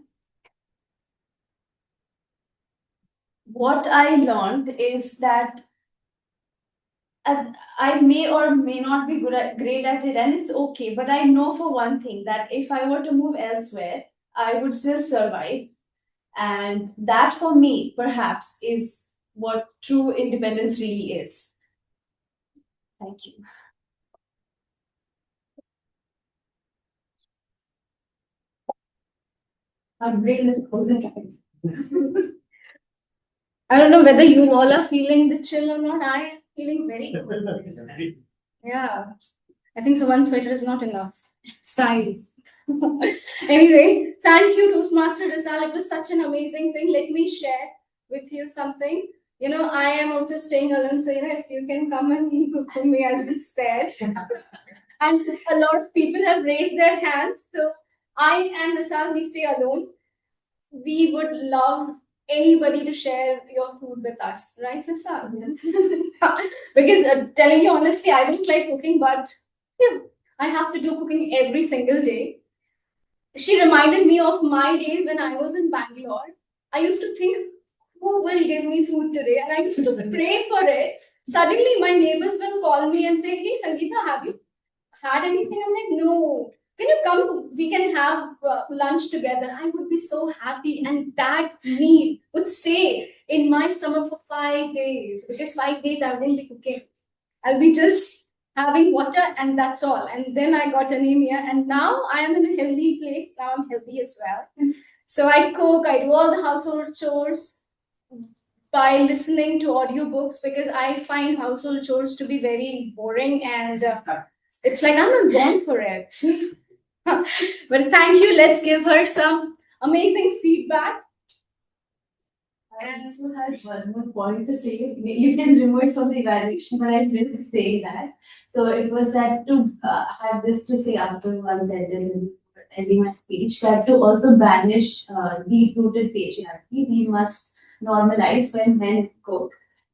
what I learned is that I may or may not be great at it, and it's okay. But I know for one thing that if I were to move elsewhere, I would still survive. And that for me, perhaps, is what true independence really is. Thank you. I'm breaking this closing guys. I don't know whether you all are feeling the chill or not. I am feeling very cold. Yeah. I think so one sweater is not enough. Style. Anyway, thank you, Toastmaster Rizal. It was such an amazing thing. Let me share with you something. You know, I am also staying alone, so if you can come and cook for me as you said. And a lot of people have raised their hands. So I and Rizal, we stay alone. We would love anybody to share your food with us, right, Rizal? Because telling you honestly, I don't like cooking, but I have to do cooking every single day. She reminded me of my days when I was in Bangalore. I used to think, who will give me food today? And I used to pray for it. Suddenly, my neighbors will call me and say, hey, Sangeeta, have you had anything? I'm like, no. Can you come? We can have lunch together. I would be so happy. And that meal would stay in my stomach for 5 days. Because 5 days I wouldn't be cooking. I'll be just having water and that's all. And then I got anemia. And now I am in a healthy place. Now I'm healthy as well. So I cook. I do all the household chores by listening to audiobooks because I find household chores to be very boring and it's like I'm not born for it. But thank you. Let's give her some amazing feedback. I also had one more point to say. You can remove it from the evaluation, but I missed saying that. So it was that to have this to say after once ending my speech, that to also banish deep-rooted patriarchy, we must normalize when men cook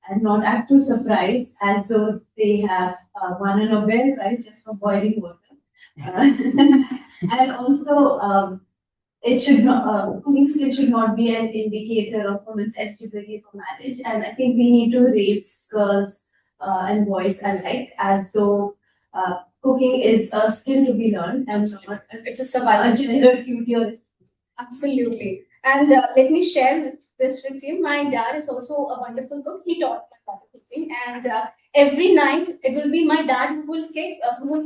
and not act too surprised as though they have won a Nobel Prize just for boiling water. And also, it should not cooking skill should not be an indicator of women's eligibility for marriage. And I think we need to raise girls and boys alike as though cooking is a skill to be learned and not it's a survival gender duty or absolutely. And let me share this with you. My dad is also a wonderful cook. He taught my mother cooking, and every night it will be my dad who will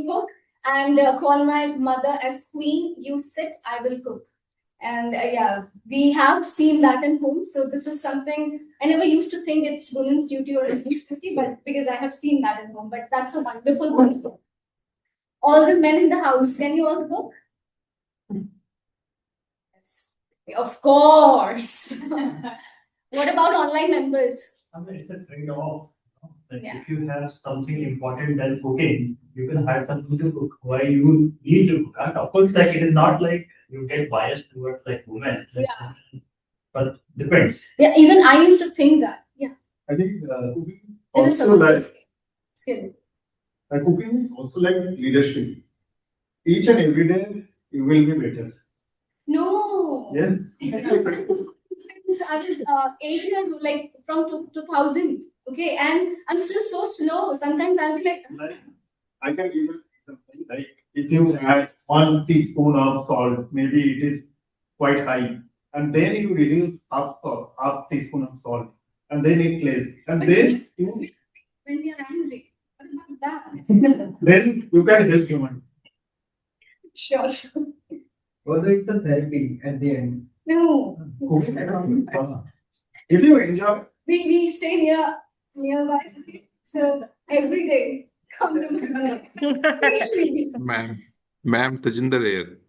cook and call my mother as queen. You sit, I will cook. And yeah, we have seen that in home. So this is something I never used to think it's women's duty or ethnic's duty, but because I have seen that in home. But that's a wonderful thing. All the men in the house, can you all cook? Yes. Of course. What about online members? I mean, it's a trade-off. Like Yeah. if you have something important than cooking, you can hire someone to cook. Why you need to cook? And of course, like it is not like you get biased towards like women. Yeah. But depends. Yeah, even I used to think that. Yeah. I think cooking This is also like skill. cooking is also like leadership. Each and every day you will be better. No. Yes. I was 8 years old, like from 2000. Okay, and I'm still so slow. Sometimes I'll be like, I can give you an example. Like if you add 1 teaspoon of salt, maybe it is quite high, and then you reduce half teaspoon of salt, and then it lays, and then you when we are angry, what about that? then you can help human. Sure. Although it's a therapy at the end, No, If you enjoy, we stay nearby, so every day come to my teach me. Ma'am Tajinder here.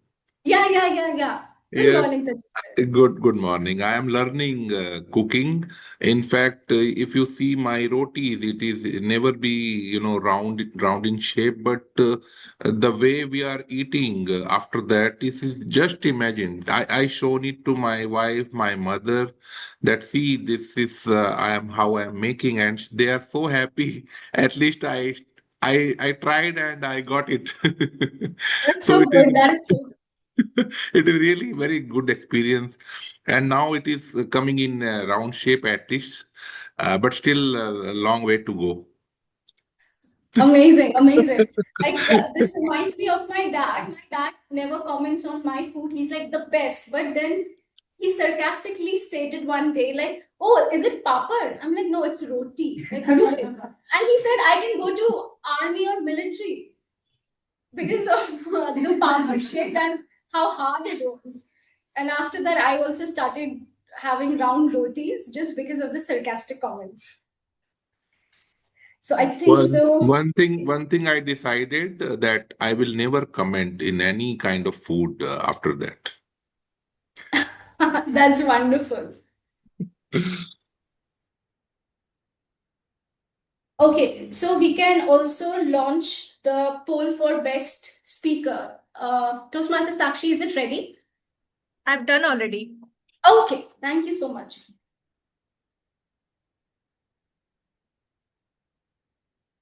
Yeah. Good Yes, morning, Tajinder. good morning. I am learning cooking. In fact, if you see my rotis, it is never be round in shape, but the way we are eating after that, this is just imagine. I shown it to my wife, my mother, that see this is I am how I am making, and they are so happy. At least I tried and I got it. That's So so it good. is. That is so good. It is really very good experience, and now it is coming in round shape at least, but still a long way to go. Amazing. Like this reminds me of my dad. My dad never comments on my food. He's like the best. But then he sarcastically stated one day, like, "Oh, is it papad?" I'm like, "No, it's roti." Like, and he said, "I can go to army or military because of the papad shit and how hard it was." And after that, I also started having round rotis just because of the sarcastic comments. So I think One so. one thing I decided that I will never comment in any kind of food after that. That's wonderful. Okay, so we can also launch the poll for best speaker. Toastmaster Sakshi, is it ready? I've done already. Okay, thank you so much.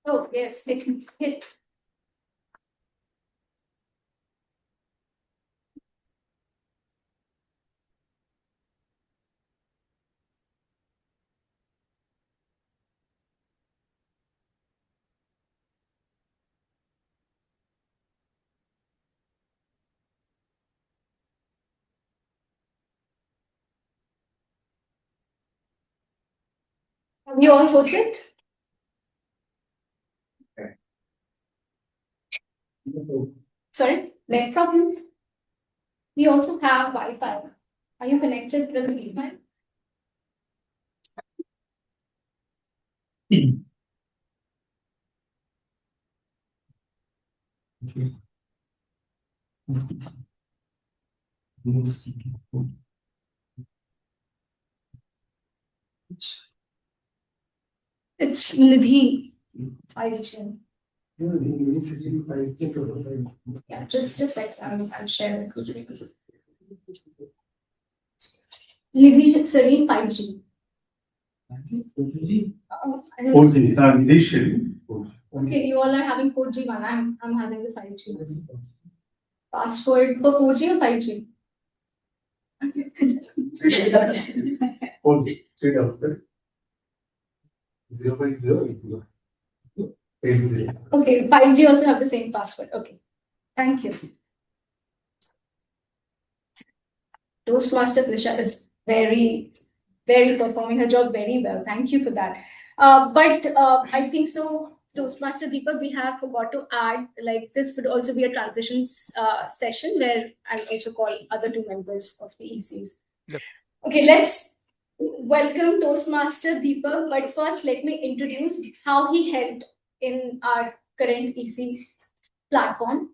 Oh, yes, it hit. Have you all voted? Sorry, net problem. We also have Wi-Fi. Are you connected to the Wi-Fi? It's Nidhi. Yeah, just like I'll share it. Nidhi Serene 5G. I don't know. 4G, initially. 4G. Okay, you all are having 4G one. I'm having the 5G. Password for 4G or 5G? 4G, 3 050 80. Okay, 5G also have the same password. Okay, thank you. Toastmaster Krisha is very performing her job very well. Thank you for that. But I think so. Toastmaster Deepak, we have forgot to add, like this would also be a transitions session where I'll also call other two members of the ECs. Yep. Okay, let's welcome Toastmaster Deepak. But first, let me introduce how he helped in our current EC platform.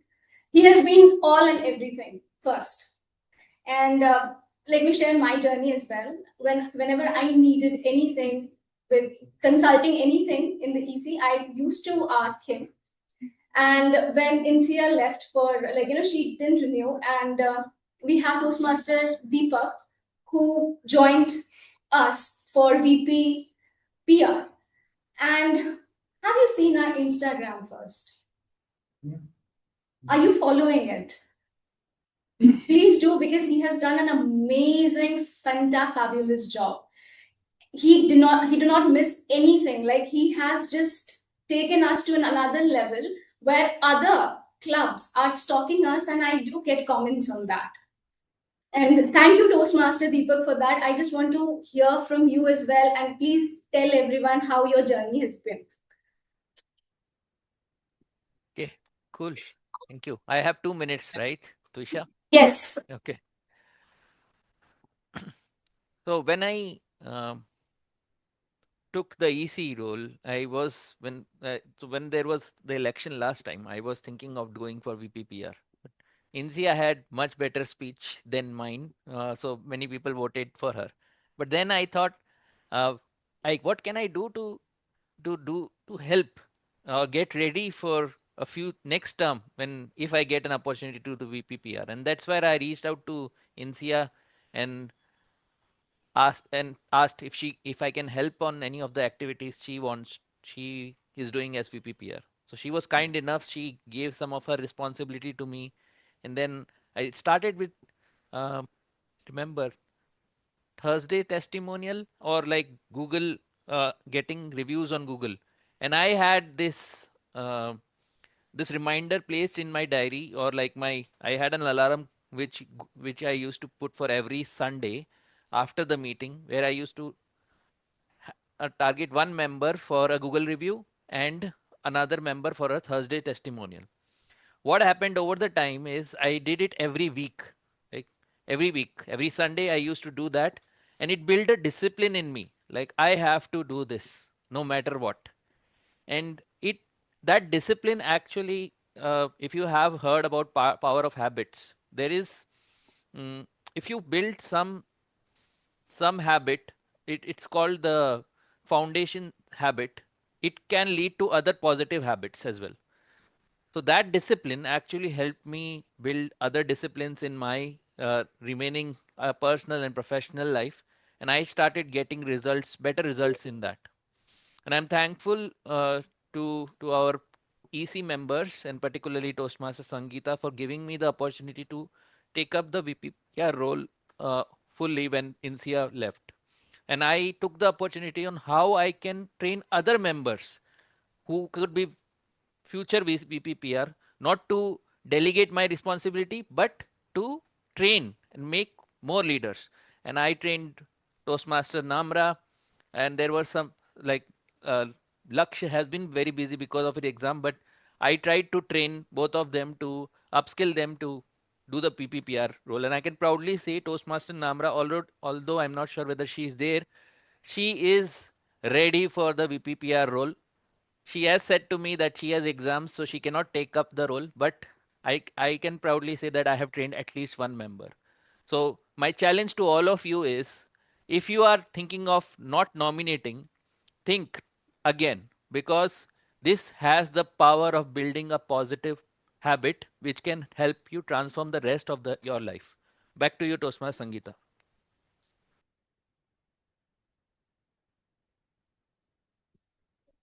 He has been all and everything first. And let me share my journey as well. Whenever I needed anything with consulting anything in the EC, I used to ask him. And when NCR left for, she didn't renew, and we have Toastmaster Deepak, who joined us for VP PR. And have you seen our Instagram first? Are you following it? Please do, because he has done an amazing, fabulous job. He did not miss anything. Like, he has just taken us to another level where other clubs are stalking us, and I do get comments on that. And thank you, Toastmaster Deepak, for that. I just want to hear from you as well, and please tell everyone how your journey has been. Okay, cool. Thank you. I have 2 minutes, right, Tuisha? Yes. Okay. So when I took the EC role, I was when there was the election last time, I was thinking of going for VPPR. Insia had much better speech than mine, so many people voted for her. But then I thought, uh, like, what can I do to help get ready for a few next term when if I get an opportunity to do VPPR, and that's where I reached out to Insia and asked if I can help on any of the activities she is doing as VPPR. So she was kind enough. She gave some of her responsibility to me, and then I started with remember Thursday testimonial or like Google getting reviews on Google, and I had uh, this reminder placed in my diary or like I had an alarm which I used to put for every Sunday after the meeting where I used to target one member for a Google review and another member for a Thursday testimonial. What happened over the time is I did it every week. Like every week, every Sunday I used to do that, and it built a discipline in me. Like I have to do this no matter what. And it that discipline actually if you have heard about power of habits, there is if you build some habit, it's called the foundation habit, it can lead to other positive habits as well. So that discipline actually helped me build other disciplines in my remaining personal and professional life, and I started getting results, better results in that. And I'm thankful to our EC members and particularly Toastmaster Sangeeta for giving me the opportunity to take up the VPPR role fully when Insia left. And I took the opportunity on how I can train other members who could be future VPPR, not to delegate my responsibility, but to train and make more leaders. And I trained Toastmaster Namra, and there was some like Lakshya has been very busy because of the exam, but I tried to train both of them to upskill them to do the PPPR role. And I can proudly say Toastmaster Namra, although I'm not sure whether she is there, she is ready for the VPPR role. She has said to me that she has exams, so she cannot take up the role, but I can proudly say that I have trained at least one member. So my challenge to all of you is, if you are thinking of not nominating, think again, because this has the power of building a positive habit which can help you transform the rest of your life. Back to you, Toastmaster Sangeeta.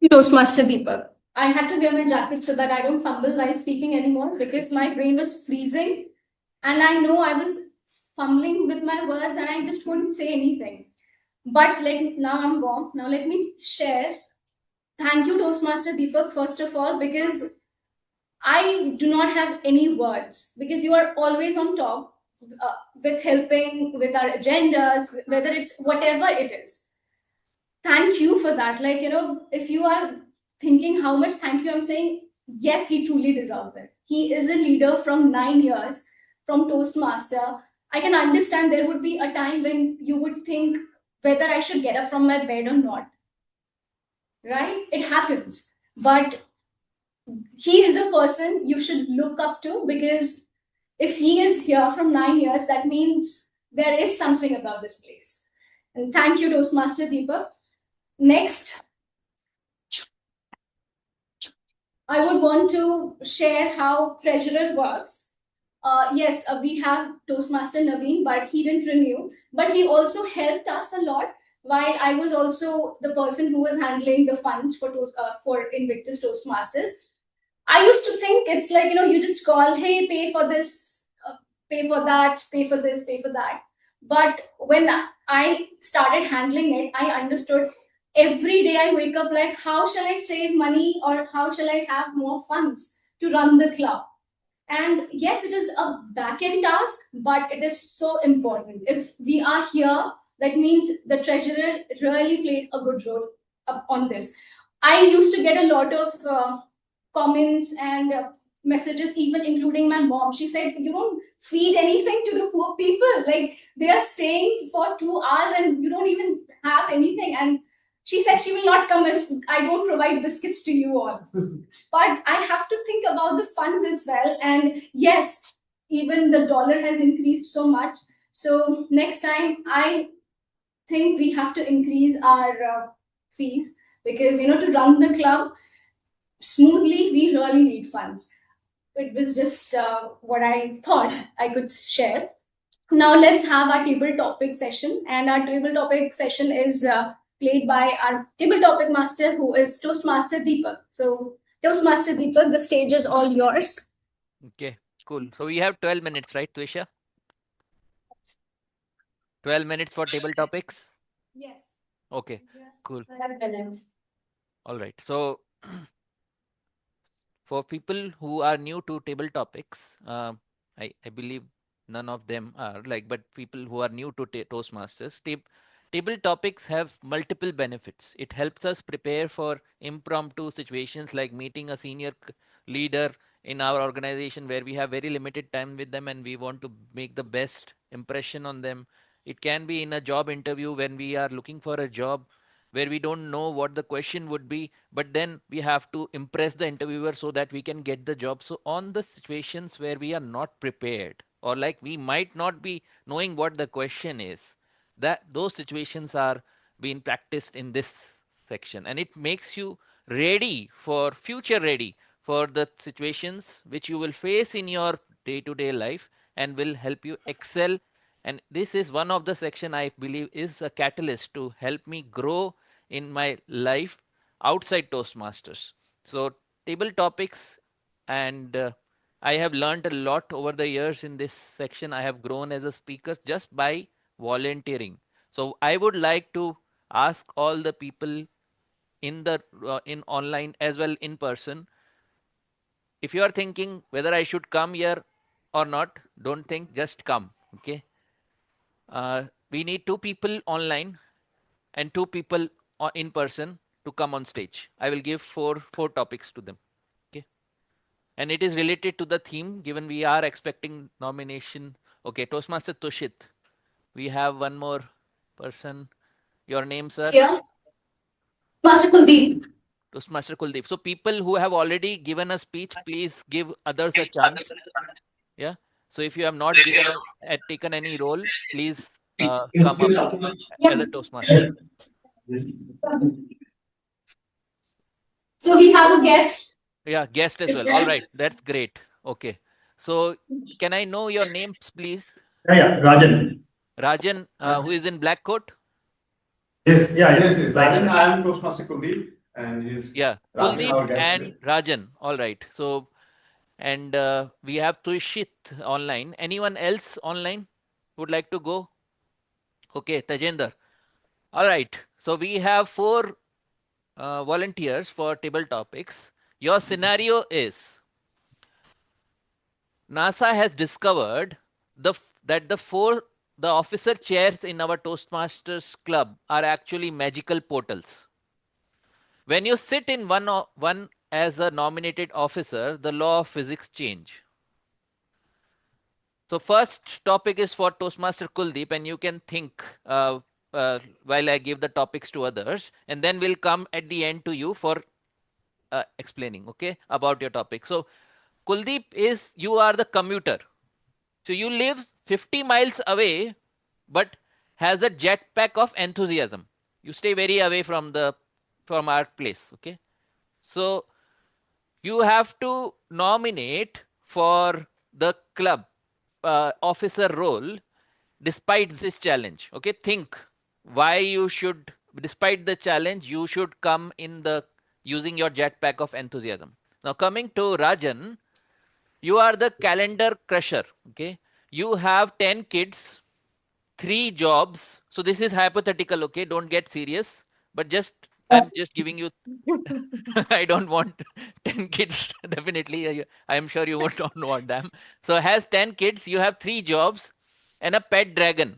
Toastmaster Deepak. I had to wear my jacket so that I don't fumble while speaking anymore because my brain was freezing and I know I was fumbling with my words and I just couldn't say anything. But now I'm warm. Now let me share. Thank you, Toastmaster Deepak, first of all, because I do not have any words because you are always on top with helping with our agendas, whether it's whatever it is. Thank you for that. If you are thinking how much thank you I'm saying, yes, he truly deserves it. He is a leader from 9 years from Toastmaster. I can understand there would be a time when you would think whether I should get up from my bed or not. Right? It happens. But he is a person you should look up to because if he is here from 9 years, that means there is something about this place. And thank you, Toastmaster Deepak. Next, I would want to share how treasurer works. Yes, we have Toastmaster Naveen, but he didn't renew. But he also helped us a lot while I was also the person who was handling the funds for Invictus Toastmasters. I used to think it's like, you just call, hey, pay for this, pay for that, pay for this, pay for that. But when I started handling it, I understood every day I wake up like, how shall I save money or how shall I have more funds to run the club? And yes, it is a back-end task, but it is so important. If we are here, that means the treasurer really played a good role on this. I used to get a lot of comments and messages, even including my mom. She said, "You don't feed anything to the poor people. Like, they are staying for 2 hours and you don't even have anything." And she said she will not come if I don't provide biscuits to you all. But I have to think about the funds as well. And yes, even the dollar has increased so much. So next time, I think we have to increase our fees, because to run the club smoothly, we really need funds. It was just what I thought I could share. Now let's have our table topic session, and our table topic session is played by our table topic master, who is Toastmaster Deepak. So Toastmaster Deepak, the stage is all yours. Okay, cool. So we have 12 minutes, right, Twisha? 12 minutes for table topics? Yes. Okay, cool. 12 minutes. All right. So for people who are new to table topics, I believe none of them are but people who are new to Toastmasters, table topics have multiple benefits. It helps us prepare for impromptu situations like meeting a senior leader in our organization where we have very limited time with them and we want to make the best impression on them. It can be in a job interview when we are looking for a job where we don't know what the question would be, but then we have to impress the interviewer so that we can get the job. So on the situations where we are not prepared, or we might not be knowing what the question is, that those situations are being practiced in this section, and it makes you future ready for the situations which you will face in your day-to-day life and will help you excel. And this is one of the section I believe is a catalyst to help me grow in my life outside Toastmasters. So table topics, and I have learned a lot over the years in this section. I have grown as a speaker just by volunteering. So I would like to ask all the people in the in online as well in person, if you are thinking whether I should come here or not, don't think, just come. Okay. We need 2 people online and 2 people in person to come on stage. I will give four topics to them. Okay. And it is related to the theme, given we are expecting nomination. Okay, Toastmaster Tushit. We have one more person. Your name, sir? Yeah. Master Kuldeep. Toastmaster Kuldeep. So people who have already given a speech, please give others a chance. Yeah. So if you have not taken any role, please come up as a Toastmaster. So we have a guest. Yeah, guest as well. All right, that's great. Okay. So can I know your names, please? Yeah, Rajan. Rajan, who is in black coat? Yes, yes. Rajan, I am Toastmaster Kuldeep, and he's Kuldeep and Rajan. All right. So, and we have Tushit online. Anyone else online would like to go? Okay, Tajender. All right. So we have 4 volunteers for table topics. Your scenario is NASA has discovered that the officer chairs in our Toastmasters club are actually magical portals. When you sit in one as a nominated officer, the law of physics change. So first topic is for Toastmaster Kuldeep, and you can think while I give the topics to others, and then we'll come at the end to you for explaining, okay, about your topic. So Kuldeep, you are the commuter. So you live 50 miles away, but has a jetpack of enthusiasm. You stay very away from our place, okay? So you have to nominate for the club officer role despite this challenge, okay? Think why you should, despite the challenge, you should come in using your jetpack of enthusiasm. Now coming to Rajan, you are the calendar crusher, okay? You have 10 kids, 3 jobs. So this is hypothetical, okay? Don't get serious, but I'm just giving you, I don't want 10 kids, definitely. I am sure you don't want them. So has 10 kids, you have 3 jobs and a pet dragon,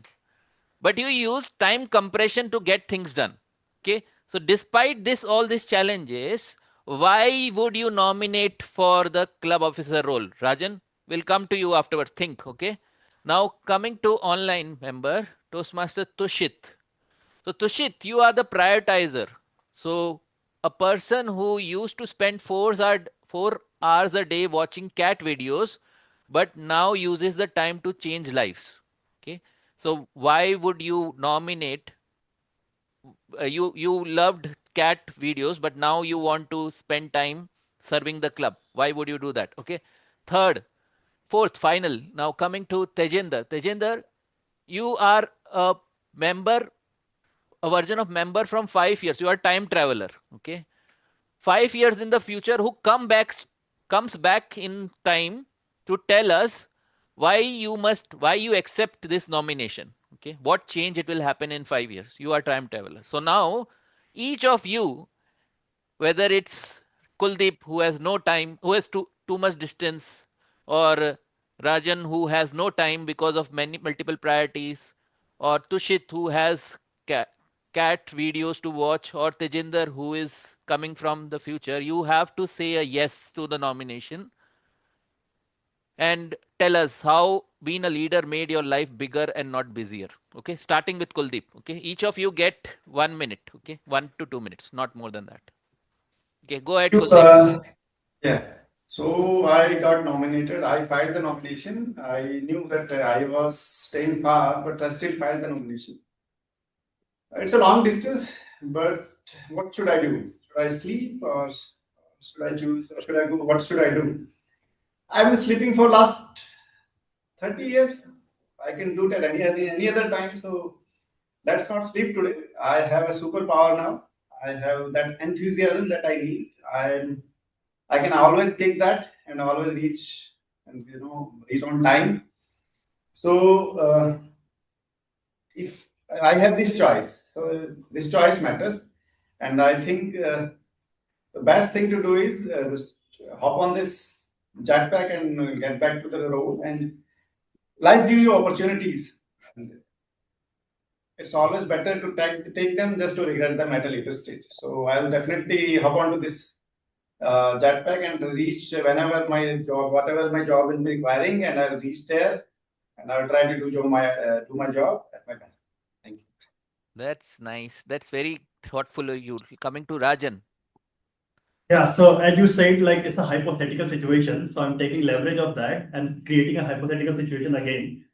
but you use time compression to get things done, okay? So despite all these challenges, why would you nominate for the club officer role? Rajan, we'll come to you afterwards. Think, okay? Now, coming to online member, Toastmaster Tushit. So, Tushit, you are the prioritizer. So, a person who used to spend 4 hours a day watching cat videos, but now uses the time to change lives. Okay. So, why would you nominate? You loved cat videos, but now you want to spend time serving the club. Why would you do that? Okay. Fourth, final. Now coming to Tejinder. Tejinder, you are a member, a version of member from 5 years. You are time traveler. Okay. 5 years in the future, who comes back in time to tell us why you accept this nomination. Okay, what change it will happen in 5 years. You are time traveler. So now each of you, whether it's Kuldeep who has no time, who has too much distance, or Rajan who has no time because of multiple priorities, or Tushit who has cat videos to watch, or Tejinder who is coming from the future, you have to say a yes to the nomination and tell us how being a leader made your life bigger and not busier. Okay, starting with Kuldeep. Okay, each of you get 1 minute. Okay, 1 to 2 minutes, not more than that. Okay, go ahead, Kuldeep. Yeah. So I got nominated. I filed the nomination. I knew that I was staying far, but I still filed the nomination. It's a long distance, but what should I do? Should I sleep or should I choose or should I go? What should I do? I've been sleeping for last 30 years. I can do that any other time. So let's not sleep today. I have a superpower now. I have that enthusiasm that I need. I can always take that and always reach on time. So if I have this choice, so this choice matters, and I think the best thing to do is just hop on this jetpack and get back to the road. And life give you opportunities. And it's always better to take them just to regret them at a later stage. So I'll definitely hop onto this jetpack and reach whenever whatever my job will be requiring, and I'll reach there, and I'll try to do my job at my best. Thank you. That's nice. That's very thoughtful of you. Coming to Rajan. Yeah, so as you said, like it's a hypothetical situation. So I'm taking leverage of that and creating a hypothetical situation again.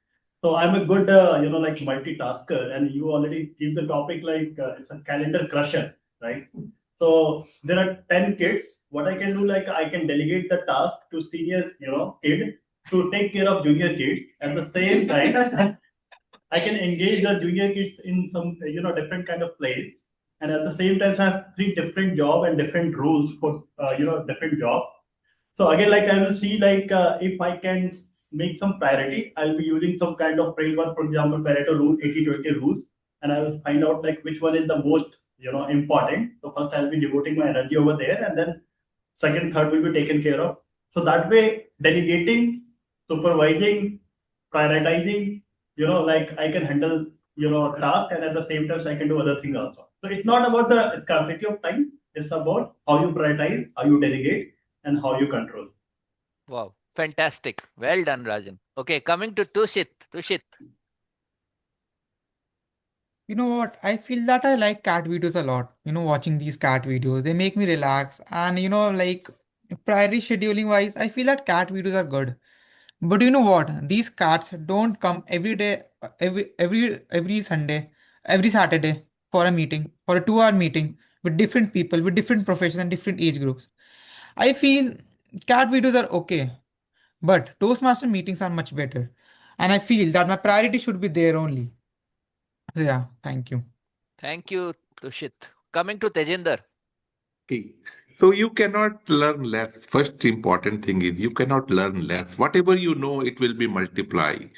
So I'm a good, like multitasker, and you already give the topic like it's a calendar crusher, right? So there are 10 kids. What I can do, like I can delegate the task to senior, kid to take care of junior kids. At the same time, I can engage the junior kids in some, different kind of place. And at the same time, I have 3 different job and different rules for, different job. So again, like I will see, like if I can make some priority, I'll be using some kind of framework, for example, Pareto rule, 80-20 rules, and I will find out like which one is the most, important. So first I'll be devoting my energy over there, and then second, third will be taken care of. So that way, delegating, supervising, prioritizing, like I can handle, task, and at the same time, I can do other things also. So it's not about the scarcity of time. It's about how you prioritize, how you delegate, and how you control. Wow, fantastic. Well done, Rajan. Okay, coming to Tushit. Tushit. You know what? I feel that I like cat videos a lot. Watching these cat videos, they make me relax. And like priority scheduling wise, I feel that cat videos are good. But you know what? These cats don't come every day, every Sunday, every Saturday for a meeting, for a 2-hour meeting with different people, with different professions and different age groups. I feel cat videos are okay, but Toastmaster meetings are much better. And I feel that my priority should be there only. So yeah, thank you. Thank you, Tushit. Coming to Tejinder. Okay. So you cannot learn less. First important thing is you cannot learn less. Whatever you know, it will be multiplied.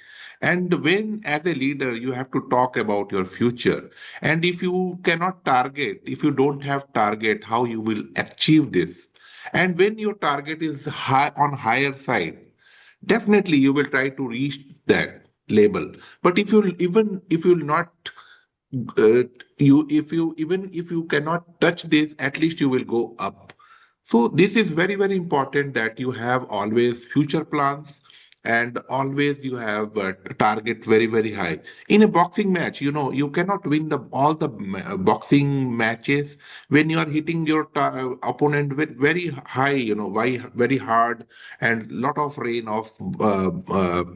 And when, as a leader, you have to talk about your future. And if you cannot target, if you don't have target, how you will achieve this? And when your target is high on higher side, definitely you will try to reach that label. But if you not if you cannot touch this, at least you will go up. So this is very, very important that you have always future plans and always you have target very, very high. In a boxing match, you cannot win all the boxing matches when you are hitting your opponent with very high, very hard and lot of rain of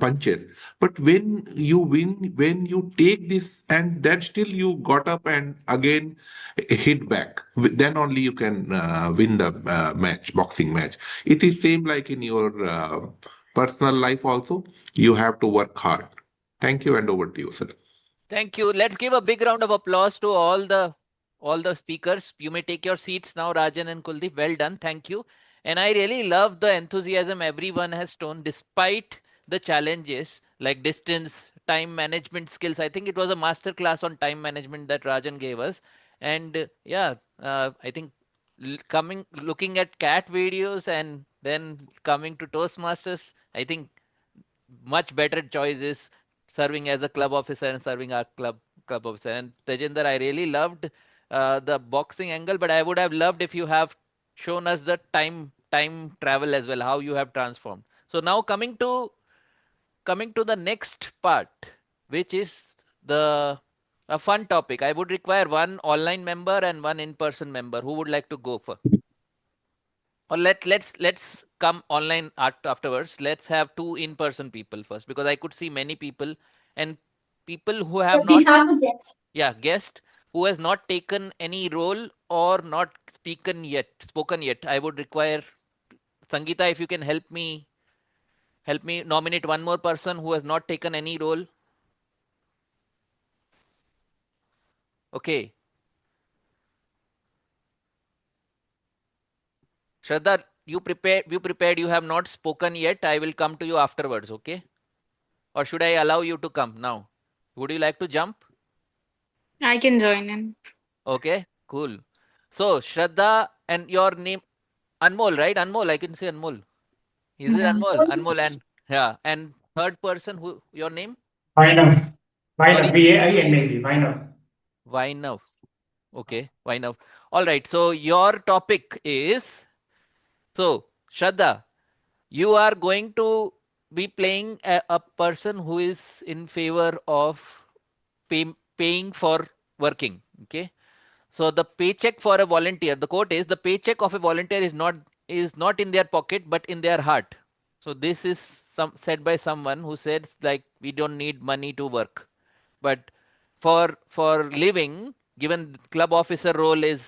punches. But when you win, when you take this and then still you got up and again hit back, then only you can win the boxing match. It is same like in your personal life also. You have to work hard. Thank you, and over to you, sir. Thank you. Let's give a big round of applause to all the speakers. You may take your seats now, Rajan and Kuldeep. Well done. Thank you. And I really love the enthusiasm everyone has shown despite the challenges like distance, time management skills. I think it was a master class on time management that Rajan gave us. And I think looking at cat videos and then coming to Toastmasters, I think much better choice is serving as a club officer and serving our club officer. And Tejinder, I really loved the boxing angle, but I would have loved if you have shown us the time travel as well, how you have transformed. So now coming to the next part, which is a fun topic. I would require one online member and one in-person member. Who would like to go for? Or let's come online afterwards. Let's have two in-person people first, because I could see many people and people who have We not. have a guest. Yeah, guest who has not taken any role or not spoken yet. I would require Sangeeta, if you can help me nominate one more person who has not taken any role. Okay. Shraddha, you prepared, you have not spoken yet. I will come to you afterwards, okay? Or should I allow you to come now? Would you like to jump? I can join in. Okay, cool. So, Shraddha, and your name, Anmol, right? Anmol, I can say Anmol. Is it Anmol? Anmol, and third person, who your name? Vainav. Sorry? Vainav. Vainav. Vainav. Okay, Vainav. All right. So your topic is, so Shraddha, you are going to be playing a person who is in favor of paying for working. Okay. So the paycheck for a volunteer, the quote is, the paycheck of a volunteer is not in their pocket but in their heart. So this is said by someone who said, like, we don't need money to work, but for living, given club officer role is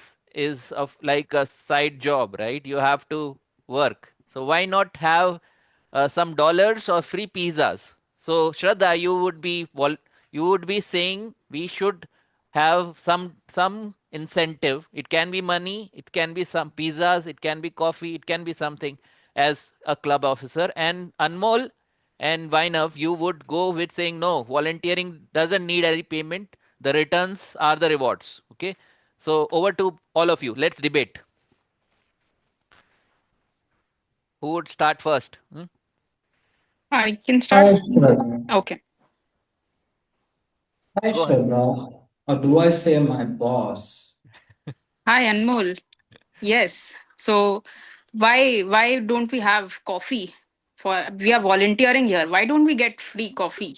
of like a side job, right? You have to work. So why not have some dollars or free pizzas? So Shraddha, you would be saying we should have some incentive. It can be money, it can be some pizzas, it can be coffee, it can be something as a club officer. And Anmol and Vainav, you would go with saying no, volunteering doesn't need any payment. The returns are the rewards. Okay. So over to all of you. Let's debate. Who would start first? I can start. Shraddha. Okay. Hi, Go ahead. Shraddha. Or do I say my boss? Hi, Anmol. Yes. So why don't we have coffee? We are volunteering here. Why don't we get free coffee?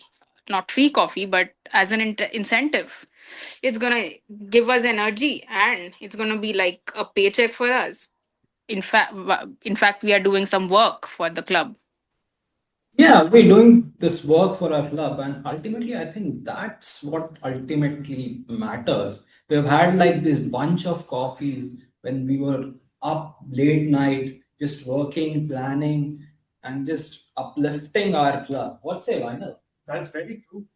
Not free coffee, but as an incentive. It's gonna give us energy and it's gonna be like a paycheck for us. In fact, we are doing some work for the club. Yeah, we're doing this work for our club, and ultimately, I think that's what ultimately matters. We've had like this bunch of coffees when we were up late night, just working, planning, and just uplifting our club. What say, Vinyl? That's very true.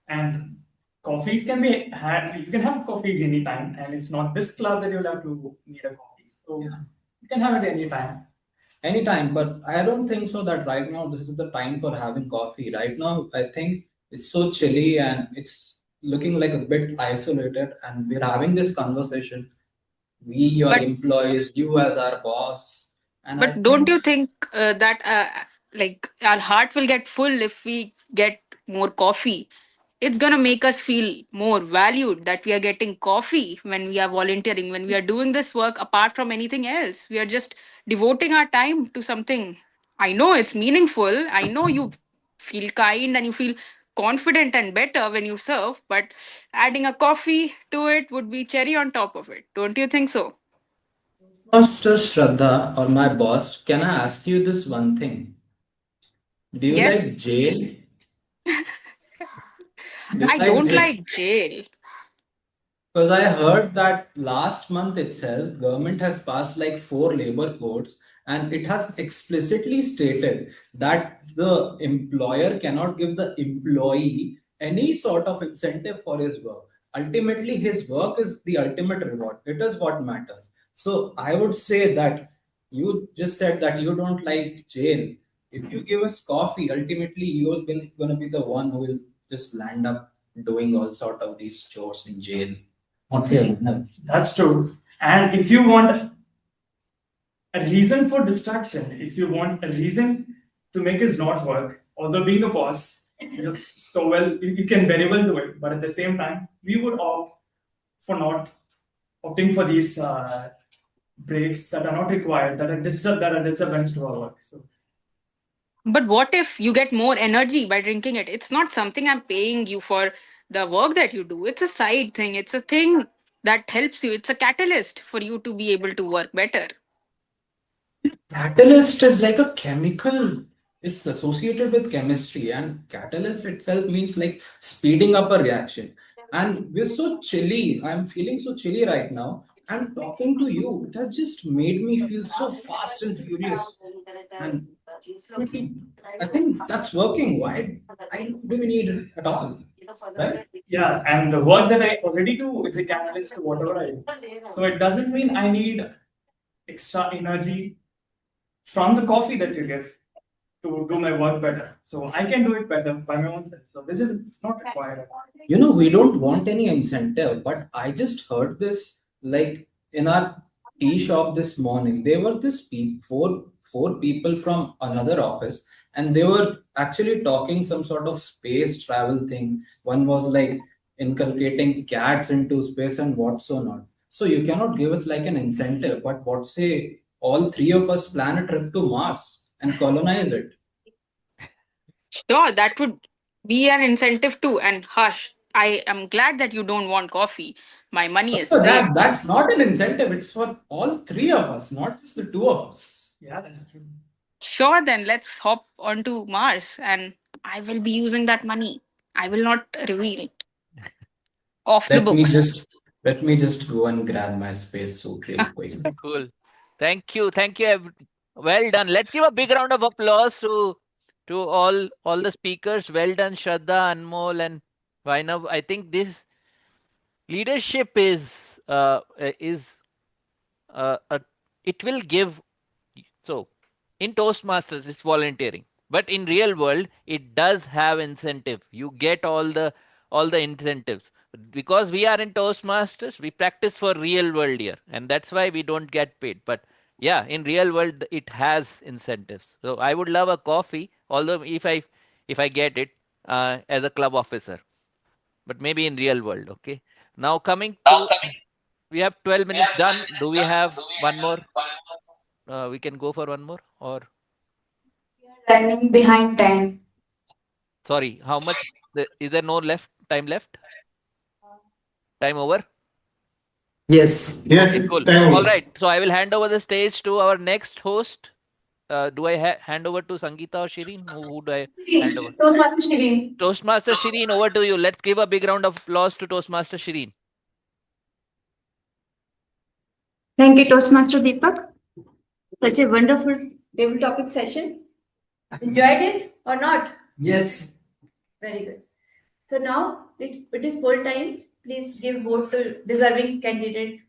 And coffees can be had, you can have coffees anytime, and it's not this club that you'll have to need a coffee. So you can have it anytime. Anytime, but I don't think so that right now this is the time for having coffee. Right now, I think it's so chilly and it's looking like a bit isolated, and we're having this conversation. We, your employees, you as our boss, and I But don't think you think that like our heart will get full if we get more coffee? it's going to make us feel more valued that we are getting coffee when we are volunteering, when we are doing this work apart from anything else. We are just devoting our time to something. I know it's meaningful. I know you feel kind and you feel confident and better when you serve, but adding a coffee to it would be cherry on top of it. Don't you think so? Master Shraddha or my boss, can I ask you this one thing? Do you like Yes, jail? Do you I like don't jail? like jail. Because I heard that last month itself, government has passed like 4 labor codes, and it has explicitly stated that the employer cannot give the employee any sort of incentive for his work. Ultimately, his work is the ultimate reward. It is what matters. So I would say that you just said that you don't like jail. If you give us coffee, ultimately you're going to be the one who will just land up doing all sort of these chores in jail. Okay, no. That's true. And if you want a reason for distraction, if you want a reason to make us not work, although being a boss, so well, you can very well do it. But at the same time, we would opt for not opting for these breaks that are not required, that are disturbance to our work. So But what if you get more energy by drinking it? It's not something I'm paying you for the work that you do. It's a side thing. It's a thing that helps you. It's a catalyst for you to be able to work better. Catalyst is like a chemical. It's associated with chemistry, and catalyst itself means like speeding up a reaction. And we're so chilly. I'm feeling so chilly right now. And talking to you, it has just made me feel so fast and furious. And ultimately, I think that's working. Why do we need it at all? Right? yeah, and the work that I already do is a catalyst to whatever I do. So it doesn't mean I need extra energy from the coffee that you give to do my work better. So I can do it better by my own self. So this is not required. We don't want any incentive, but I just heard this like in our tea shop this morning. There were this four people from another office, and they were actually talking some sort of space travel thing. One was like inculcating cats into space and what so not. So you cannot give us like an incentive, but what say all three of us plan a trip to Mars and colonize it? Sure, that would be an incentive too. And hush, I am glad that you don't want coffee. My money is So saved. that's not an incentive. It's for all three of us, not just the two of us. Yeah, that's true. Sure, then let's hop onto Mars and I will be using that money. I will not reveal. Off the Let me books. just let me just go and grab my spacesuit real quick. Cool. Thank you. Thank you. Well done. Let's give a big round of applause to all the speakers. Well done, Shraddha, Anmol, and Vainav. I think this leadership is a it will give. So in Toastmasters it's volunteering, but in real world it does have incentive. You get all the incentives because we are in Toastmasters. We practice for real world here, and that's why we don't get paid. But yeah, in real world it has incentives. So I would love a coffee, although if I get it as a club officer, but maybe in real world. Okay, now coming to, we have 12 minutes done. Do we have one more? We can go for one more, or Running behind time. sorry, how much? Is there no left time left? Time over? Yes. Yes, Okay, cool. time All over. right. So I will hand over the stage to our next host. Do I hand over to Sangeeta or Shireen? Who do I hand over? Toastmaster Shireen. Toastmaster Shireen, over to you. Let's give a big round of applause to Toastmaster Shireen. Thank you, Toastmaster Deepak. Such a wonderful table topic session. Enjoyed it or not? Yes. Very good. So now it is poll time. Please give vote to deserving candidate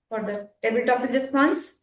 for the table topic response.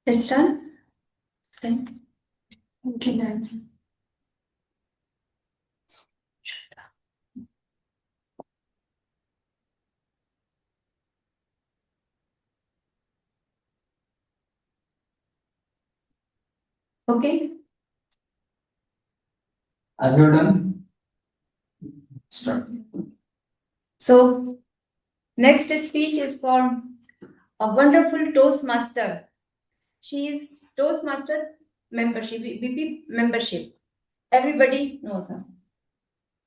It's done. Then. Okay, thanks. Okay. Are you done? Start. So, next speech is for a wonderful Toastmaster. She is Toastmaster membership, VP membership. Everybody knows her.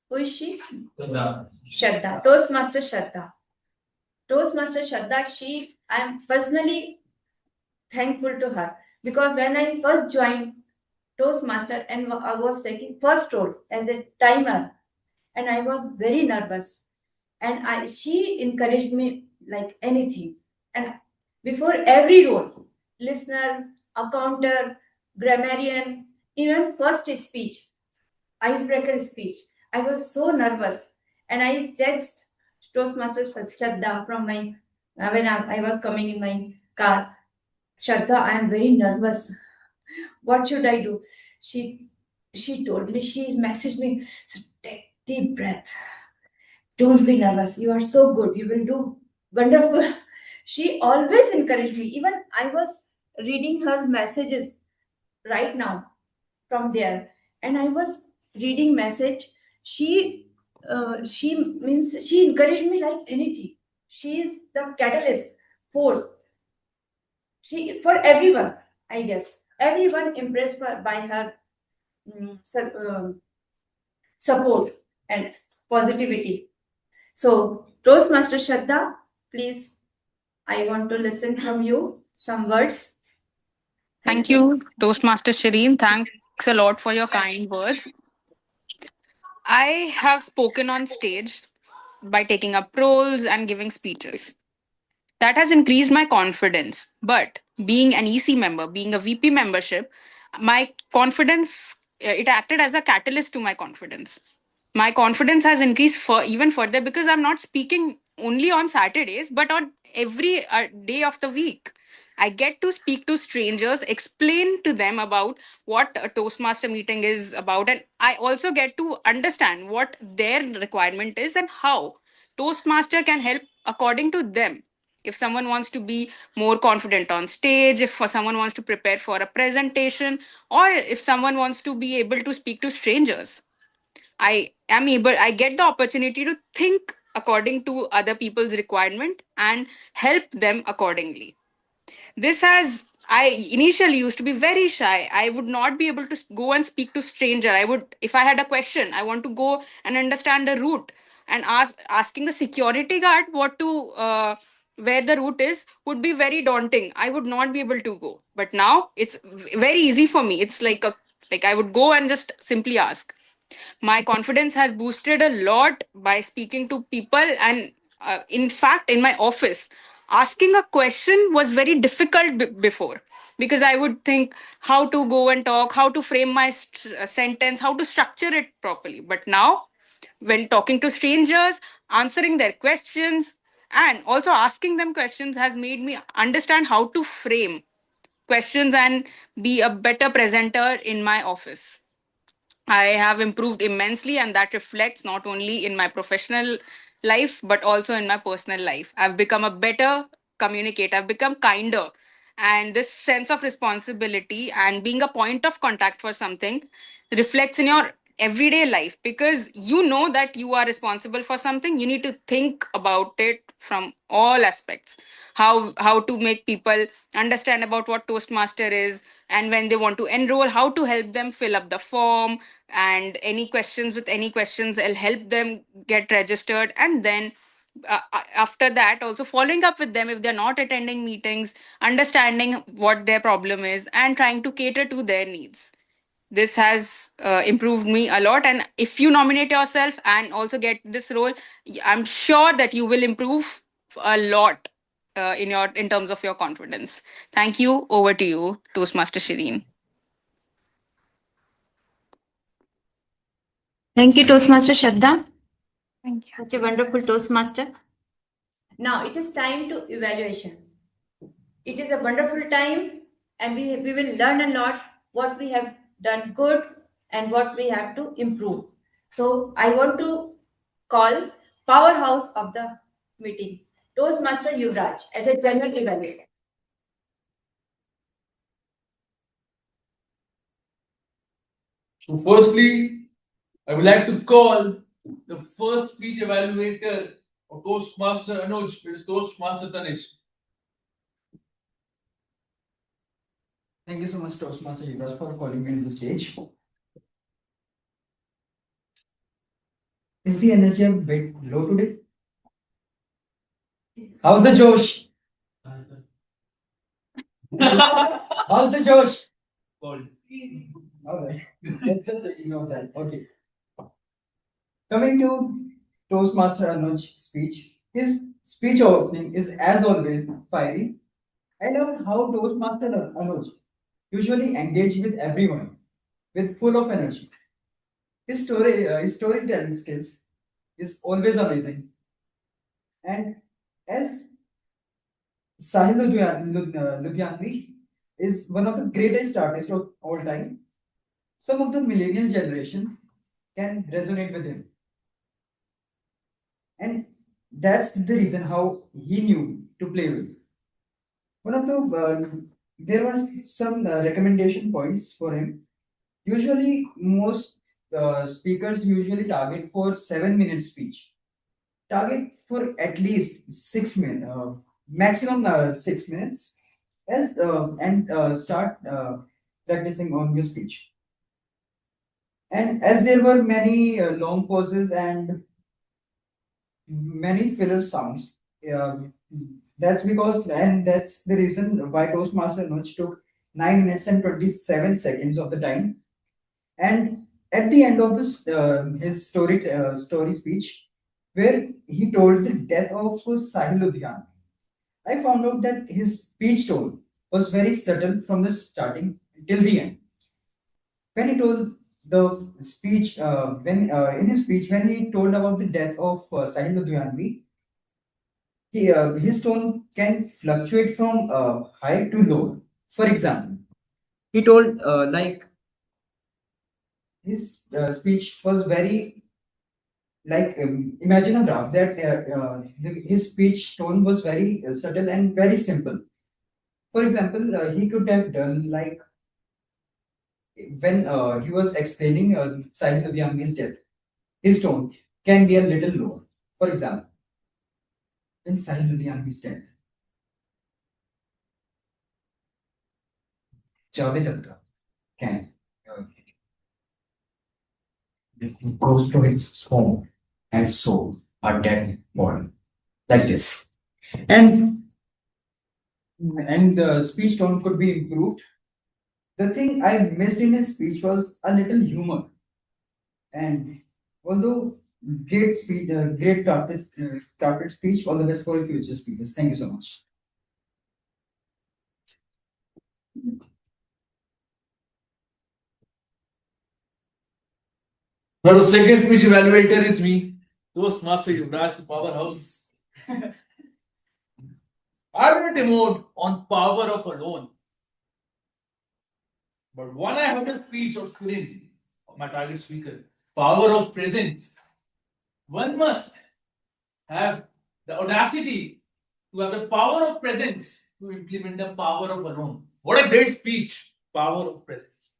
Who is she? Shraddha. Toastmaster Shraddha. Toastmaster Shraddha, I am personally thankful to her because when I first joined Toastmaster and I was taking first role as a timer, and I was very nervous. And she encouraged me like anything. And before every role, listener, accounter, grammarian, even first speech, icebreaker speech, I was so nervous. And I text Toastmaster Shraddha from my when I was coming in my car. Shraddha, I am very nervous. What should I do? She told me, she messaged me, so take deep breath. Don't be nervous. You are so good. You will do wonderful. She always encouraged me. Even I was reading her messages right now from there, and I was reading message. She means she encouraged me like anything. She is the catalyst force. She for everyone, I guess. Everyone impressed by her support and positivity. So, Toastmaster Shraddha, please, I want to listen from you some words. Thank you, Toastmaster Shireen. Thanks a lot for your kind words. I have spoken on stage by taking up roles and giving speeches. That has increased my confidence. But being an EC member, being a VP membership, my confidence, it acted as a catalyst to my confidence. My confidence has increased even further because I'm not speaking only on Saturdays, but on every day of the week. I get to speak to strangers, explain to them about what a Toastmaster meeting is about, and I also get to understand what their requirement is and how Toastmaster can help according to them. If someone wants to be more confident on stage, if someone wants to prepare for a presentation, or if someone wants to be able to speak to strangers, I get the opportunity to think according to other people's requirement and help them accordingly. This has I initially used to be very shy. I would not be able to go and speak to stranger. I would, if I had a question, I want to go and understand the route, and asking the security guard what to where the route is would be very daunting. I would not be able to go. But now it's very easy for me. It's like I would go and just simply ask. My confidence has boosted a lot by speaking to people, and in fact in my office asking a question was very difficult before, because I would think how to go and talk, how to frame my sentence, how to structure it properly. But now, when talking to strangers, answering their questions and also asking them questions has made me understand how to frame questions and be a better presenter in my office. I have improved immensely, and that reflects not only in my professional life but also in my personal life. I've become a better communicator, I've become kinder, and this sense of responsibility and being a point of contact for something reflects in your everyday life, because you know that you are responsible for something. You need to think about it from all aspects. How to make people understand about what Toastmaster is, and when they want to enroll, how to help them fill up the form, and any questions, with any questions, I'll help them get registered. And then after that, also following up with them if they're not attending meetings, understanding what their problem is and trying to cater to their needs. This has improved me a lot, and if you nominate yourself and also get this role, I'm sure that you will improve a lot in terms of your confidence. Thank you. Over to you, Toastmaster Shireen. Thank you, Toastmaster Shraddha. Thank you. Such a wonderful Toastmaster. Now it is time to evaluation. It is a wonderful time and we will learn a lot what we have done good and what we have to improve. So I want to call powerhouse of the meeting, Toastmaster Yuvraj, as a general evaluator. So, firstly, I would like to call the first speech evaluator of Toastmaster Anuj, it is Toastmaster Tanish. Thank you so much, Toastmaster Yuvraj, for calling me on the stage. Is the energy a bit low today? How's the Josh? How's the Josh? Cold. Alright, let's just ignore that. Okay. Coming to Toastmaster Anuj's speech, his speech opening is as always fiery. I love how Toastmaster Anuj usually engage with everyone with full of energy. His storytelling skills is always amazing. And as Sahil Ludhianvi is one of the greatest artists of all time, some of the millennial generations can resonate with him. And that's the reason how he knew to play with. One of the there were some recommendation points for him. Usually, most speakers usually target for 7 minute speech. Target for at least 6 minutes, maximum 6 minutes, as and start practicing on your speech. And as there were many long pauses and many filler sounds, that's because, and that's the reason why Toastmaster Anuj took 9 minutes and 27 seconds of the time. And at the end of this, his story speech, where he told the death of Sahil Ludhian, I found out that his speech tone was very subtle from the starting till the end. When he told the speech, when in his speech, when he told about the death of Sahil Ludhianvi, his tone can fluctuate from high to low. For example, he told his speech was very imagine a graph that his speech tone was very subtle and very simple. For example, he could have done like when he was explaining Sahil Ludhianvi's death, his tone can be a little lower. For example, when Sahil Ludhianvi's death, Javed Akhtar can goes to his home and saw a dead body like this, and the speech tone could be improved. The thing I missed in his speech was a little humor. And although great speech, great crafted speech, all the best for future speakers. Thank you so much. Now the second speech evaluator is me, Toastmaster Yuvraj, the powerhouse. I will not emote on power of alone. But when I heard a speech of Kirin, my target speaker, power of presence, one must have the audacity to have the power of presence to implement the power of alone. What a great speech, power of presence.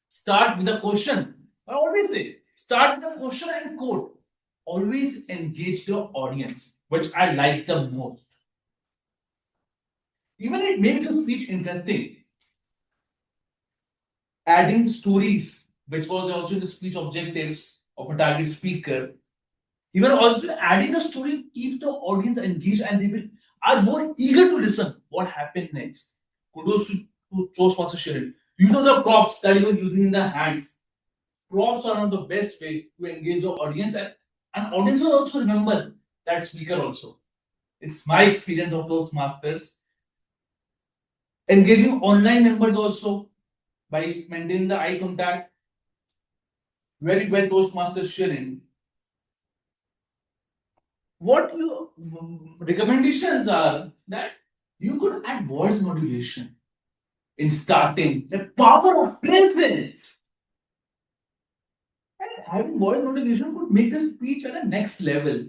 Start with a question. I always say, start with a question and quote. Always engage the audience, which I like the most. Even it makes the speech interesting. Adding stories, which was also the speech objectives of a target speaker. Even also adding a story keeps the audience engaged and they are more eager to listen what happened next. Kudos to Toastmaster Shirin. You know the props that you were using in the hands. Props are one of the best way to engage the audience and audience will also remember that speaker also. It's my experience of Toastmasters. Engaging online members also by maintaining the eye contact. Very well Toastmasters Shirin. What your recommendations are that you could add voice modulation. in starting. The power of presence. And having voice notification could make the speech at a next level.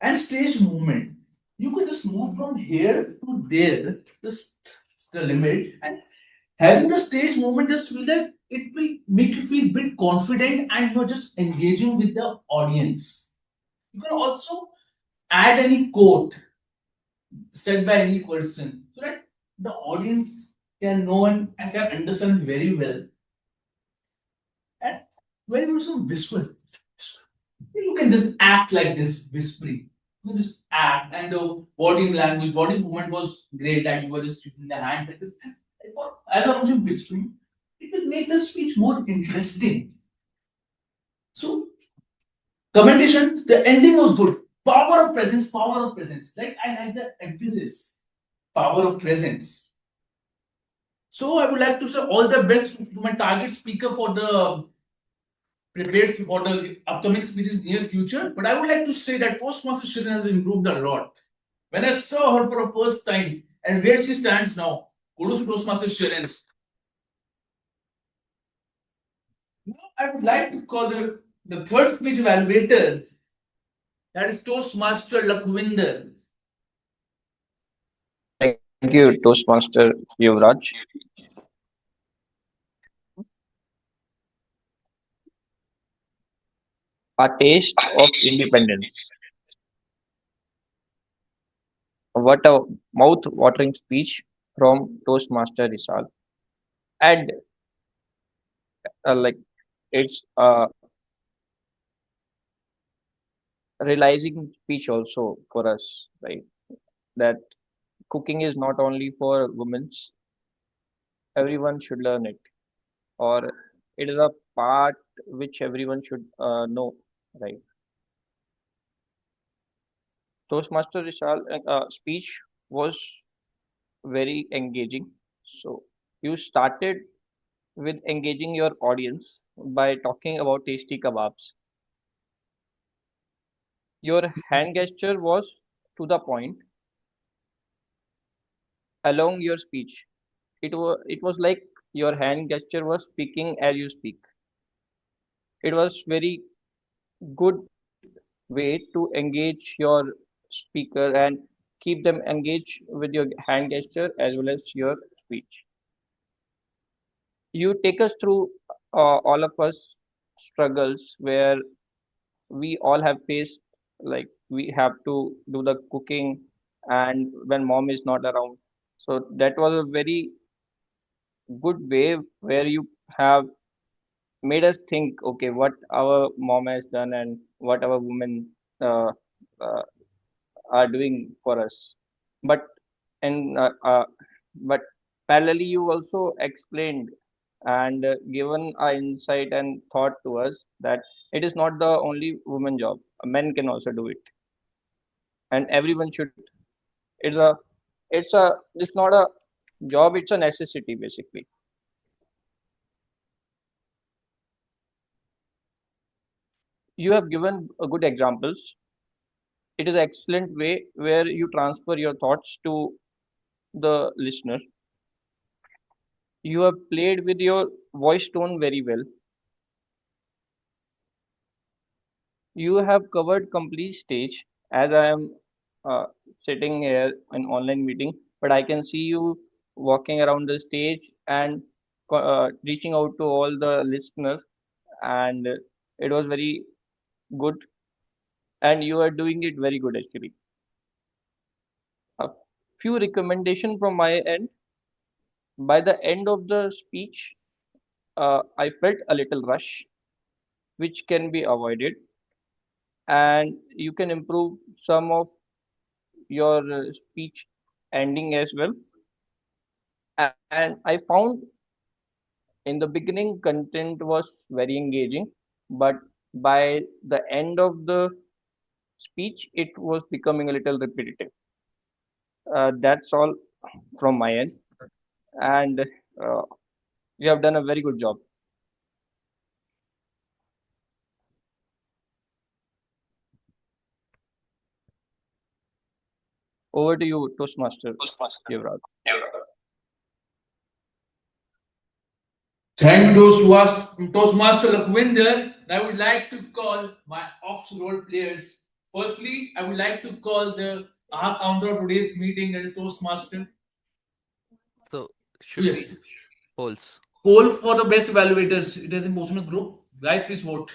And stage movement. You could just move from here to there, just the limit. And having the stage movement just feel that it will make you feel a bit confident and you're just engaging with the audience. You can also add any quote said by any person so that the audience can know and can understand very well. And when you also whisper, you can just act like this, whispering. You can just act, and the body language, body movement was great. That you were just using the hand like this. As I was whispering, it will make the speech more interesting. So, commendation, the ending was good. Power of presence, power of presence. Like I like the emphasis, power of presence. So I would like to say all the best to my target speaker for the prepared for the upcoming speeches near future. But I would like to say that Toastmaster Shirin has improved a lot. When I saw her for the first time and where she stands now, kudos to Toastmaster Shirin. Now I would like to call the third speech evaluator, that is Toastmaster Lakhvinder. Thank you, Toastmaster Yuvraj. A taste of independence. What a mouth-watering speech from Toastmaster Rizal. And like it's a realizing speech also for us, right? That cooking is not only for women, everyone should learn it, or it is a part which everyone should know, right? Toastmaster Rizal speech was very engaging. So you started with engaging your audience by talking about tasty kebabs. Your hand gesture was to the point along your speech. It was like your hand gesture was speaking as you speak. It was very good way to engage your speaker and keep them engaged with your hand gesture as well as your speech. You take us through all of us struggles where we all have faced, like we have to do the cooking and when mom is not around. So that was a very good way where you have made us think, okay, what our mom has done and what our women uh, uh, are doing for us. But and but parallelly, you also explained and given our insight and thought to us that it is not the only woman job. Men can also do it, and everyone should. It's a it's not a job. It's a necessity basically. You have given good examples. It is an excellent way where you transfer your thoughts to the listener. You have played with your voice tone very well. You have covered complete stage as I am uh, sitting here in online meeting, but I can see you walking around the stage and reaching out to all the listeners, and it was very good, and you are doing it very good actually. A few recommendation from my end. By the end of the speech, I felt a little rush, which can be avoided, and you can improve some of your speech ending as well. And I found in the beginning content was very engaging, but by the end of the speech, it was becoming a little repetitive. That's all from my end, and you have done a very good job. Over to you, Toastmaster Yuvraj. you, Toastmaster Lakwinder. I would like to call my Ox role players. Firstly, I would like to call the counter of today's meeting, that is Toastmaster. So should Yes. we polls? Poll for the best evaluators. It is in motion group. Guys, please vote.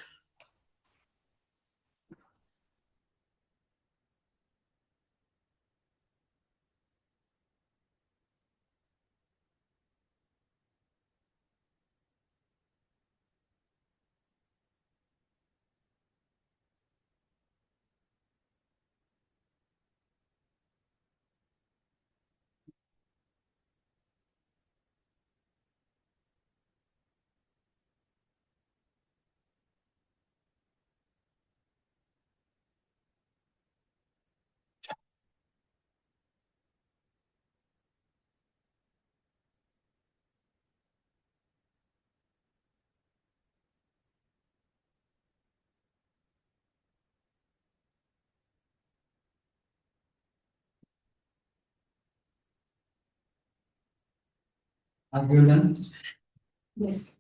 Are you done? Yes.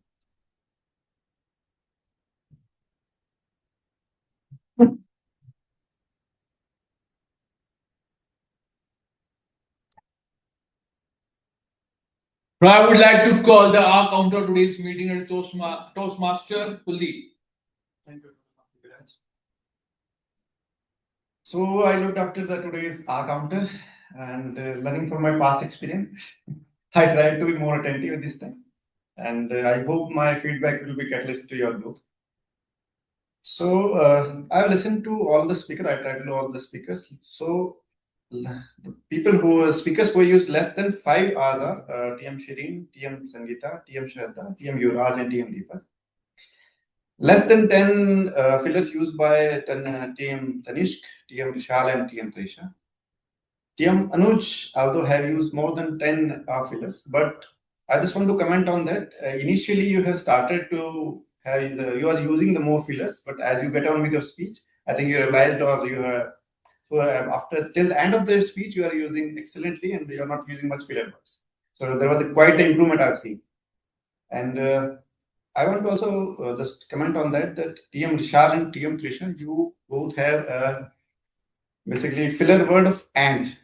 Now I would like to call the counter of today's meeting, that is Toastmaster Kuldeep. Thank you. So I looked after the today's counter and learning from my past experience, I tried to be more attentive this time, and I hope my feedback will be catalyst to your growth. So I listened to all the speakers. I tried to know all the speakers. So the speakers who use less than 5 hours are TM Shireen, TM Sangeeta, TM Shraddha, TM Yuvraj, and TM Deepak. Less than 10 fillers used by TM Tanishq, TM Vishal, and TM Trisha. TM Anuj, although have used more than 10 fillers, but I just want to comment on that. Initially, you have started to have you are using the more fillers, but as you get on with your speech, I think you realized or you have so after till the end of the speech, you are using excellently, and you are not using much filler words. So there was quite an improvement I've seen, and I want to also just comment on that TM Rishal and TM Trisha, you both have basically filler word of and.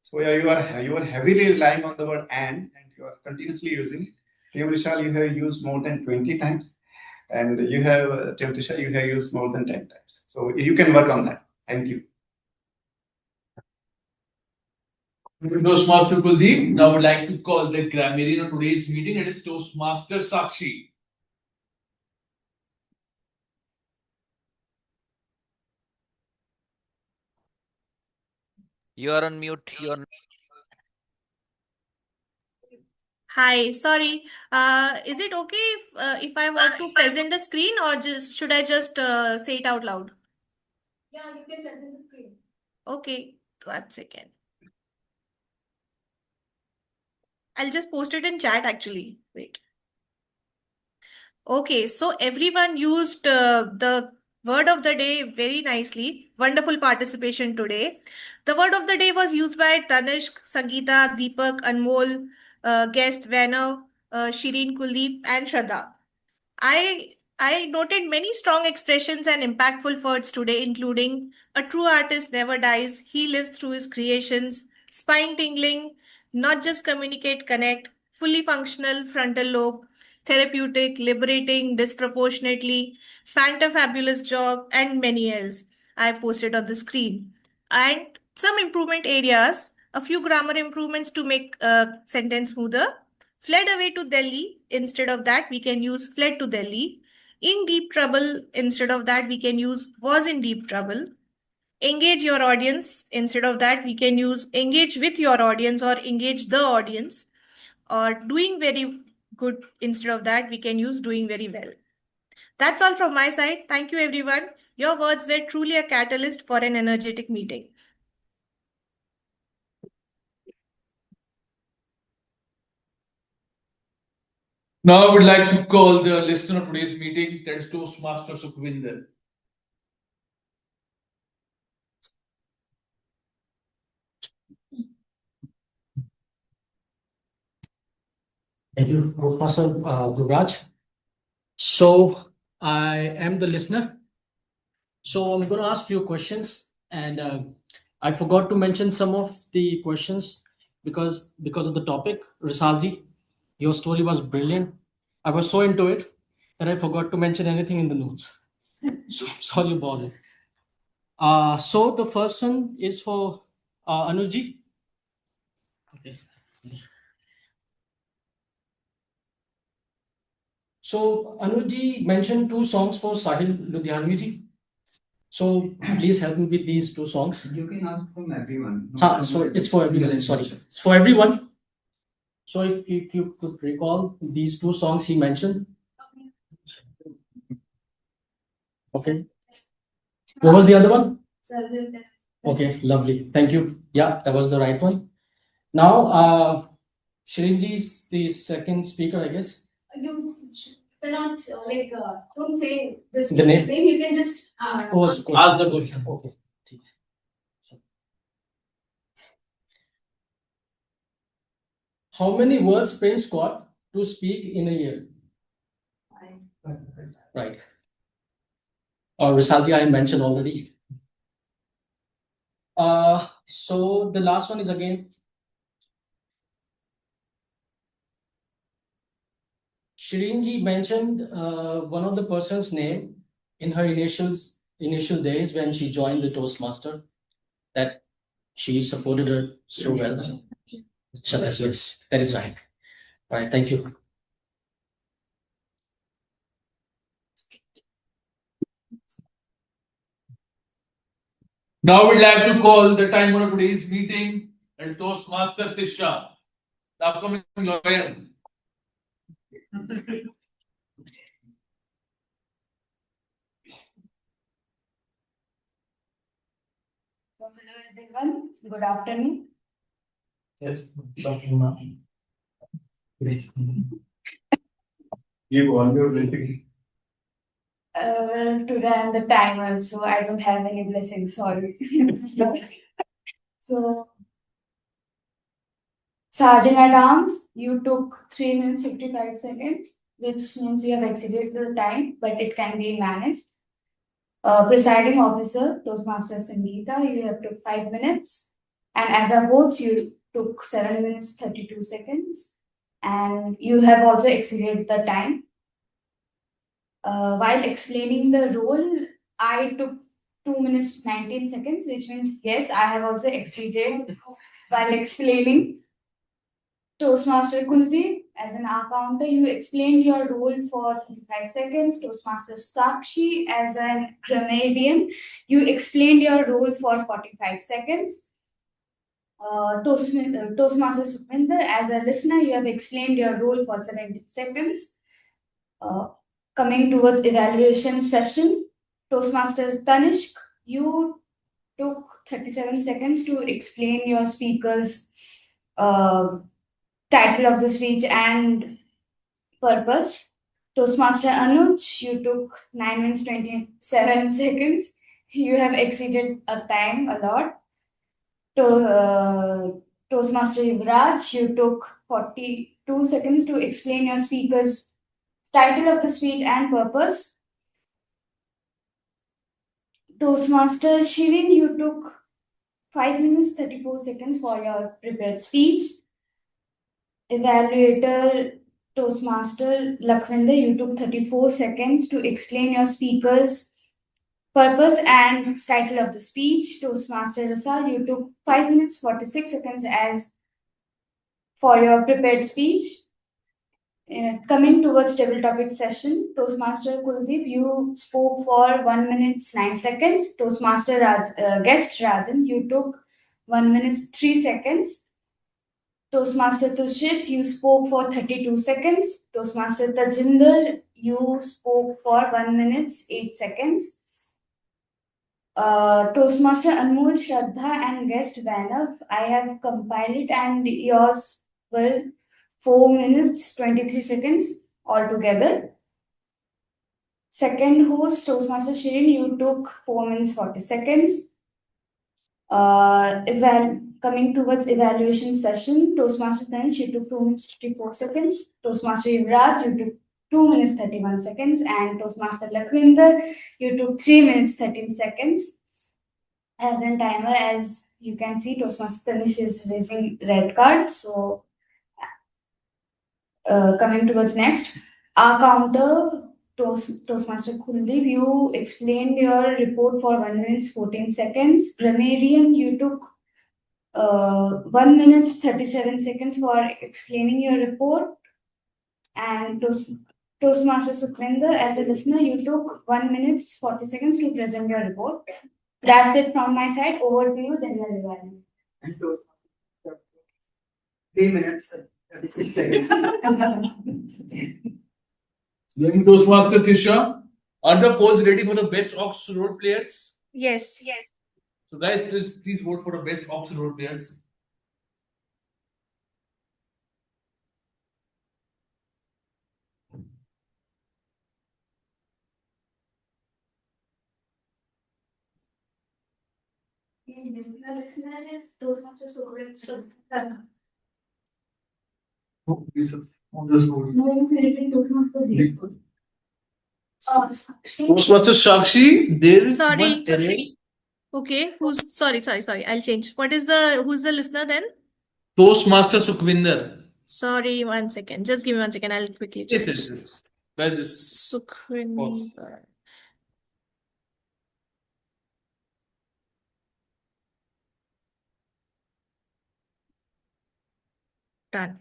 So yeah, you are heavily relying on the word and you are continuously using it. TM Rishal, you have used more than 20 times, and you have TM Trisha, you have used more than 10 times. So you can work on that. Thank you. Toastmaster Kuldeep. Now I would like to call the grammarian of today's meeting. It is Toastmaster Sakshi. You are on mute. Hi, sorry. Is it okay if I want to present the screen, or should I just say it out loud? Yeah, you can present the screen. Okay, 1 second. I'll just post it in chat actually. Wait. Okay, so everyone used the word of the day very nicely. Wonderful participation today. The word of the day was used by Tanishq, Sangeeta, Deepak, Anmol, guest Vanav, Shireen, Kuldeep, and Shraddha. I noted many strong expressions and impactful words today, including a true artist never dies, he lives through his creations, spine tingling, not just communicate, connect, fully functional frontal lobe, therapeutic, liberating, disproportionately, fabulous job, and many else I posted on the screen. And some improvement areas, a few grammar improvements to make a sentence smoother. Fled away to Delhi. Instead of that, we can use fled to Delhi. In deep trouble. Instead of that, we can use was in deep trouble. Engage your audience. Instead of that, we can use engage with your audience or engage the audience. Or doing very good. Instead of that, we can use doing very well. That's all from my side. Thank you, everyone. Your words were truly a catalyst for an energetic meeting. Now I would like to call the listener of today's meeting, that is Toastmaster Sukhvinder. Thank you, Professor Guraj. So I am the listener. So I'm going to ask few questions, and I forgot to mention some of the questions because of the topic. Risalji, your story was brilliant. I was so into it that I forgot to mention anything in the notes. So I'm sorry about it. So the first one is for Anuji. Okay. So Anuji mentioned two songs for Sahil Ludhianvi ji. So please help me with these two songs. You can ask from everyone. So it's for everyone. Sorry, it's for everyone. So if you could recall these two songs he mentioned. Okay. What was the other one? Okay, lovely. Thank you. Yeah, that was the right one. Now, Shirinji is the second speaker, I guess. You cannot don't say this The name? name. You can just Oh, of course. Ask the question. Okay. How many words Prince got to speak in a year? Right. Or Risalji, I mentioned already. So the last one is again Shirinji mentioned one of the person's name in her initial days when she joined the Toastmaster, that she supported her so well. Yes, that is right. All right, thank you. Now we'd like to call the timer of today's meeting as Toastmaster Tisha, the upcoming lawyer. So, hello everyone, good afternoon. Yes, give all your blessings. Well, today I'm the timer, so I don't have any blessings, sorry. So, Sergeant at Arms, you took 3 minutes 55 seconds, which means you have exceeded the time, but it can be managed. Presiding officer, Toastmaster Sangeeta, you have took 5 minutes. And as a host, you took 7 minutes 32 seconds. And you have also exceeded the time. While explaining the role, I took 2 minutes 19 seconds, which means yes, I have also exceeded while explaining. Toastmaster Kuldeep, as an accountant, you explained your role for 35 seconds. Toastmaster Sakshi, as an grammarian, you explained your role for 45 seconds. Toastmaster Sukhminder, as a listener, you have explained your role for 70 seconds. Coming towards evaluation session, Toastmaster Tanishq, you took 37 seconds to explain your speaker's title of the speech and purpose. Toastmaster Anuj, you took 9 minutes 27 seconds. You have exceeded a time a lot. Toastmaster Yuvraj, you took 42 seconds to explain your speaker's title of the speech and purpose. Toastmaster Shirin, you took 5 minutes 34 seconds for your prepared speech. Evaluator Toastmaster Lakhvinder, you took 34 seconds to explain your speaker's purpose and title of the speech. Toastmaster Rasal, you took 5 minutes 46 seconds as for your prepared speech. Coming towards table topic session, Toastmaster Kuldeep, you spoke for 1 minute 9 seconds. Toastmaster guest Rajan, you took 1 minute 3 seconds. Toastmaster Tushit, you spoke for 32 seconds. Toastmaster Tajinder, you spoke for 1 minute 8 seconds. Toastmaster Anmol, Shraddha, and guest Vanav, I have compiled it, and yours were 4 minutes 23 seconds altogether. Second host, Toastmaster Shirin, you took 4 minutes 40 seconds. Coming towards evaluation session, Toastmaster Tanish, you took 2 minutes 54 seconds. Toastmaster Yuvraj, you took 2 minutes 31 seconds, and Toastmaster Lakhvinder, you took 3 minutes 13 seconds. As in timer, as you can see, Toastmaster Tanish is raising red card. So coming towards next, our counter, Toastmaster Kuldeep, you explained your report for 1 minute 14 seconds. Grammarian, you took 1 minute 37 seconds for explaining your report. And Toastmaster Sukhvinder, as a listener, you took 1 minute 40 seconds to present your report. That's it from my side. Over to you, then we'll evaluate. And 3 minutes 36 seconds. Then Toastmaster Tisha, are the polls ready for the best Ox role players? Yes. So guys, please vote for the best Ox role players. Toastmaster Sakshi, there is Sorry. one error. Okay, sorry. I'll change. Who's the listener then? Toastmaster Sukhvinder. Sorry, 1 second. Just give me 1 second. I'll quickly change. Yes. Guys, just Sukhvinder. Done.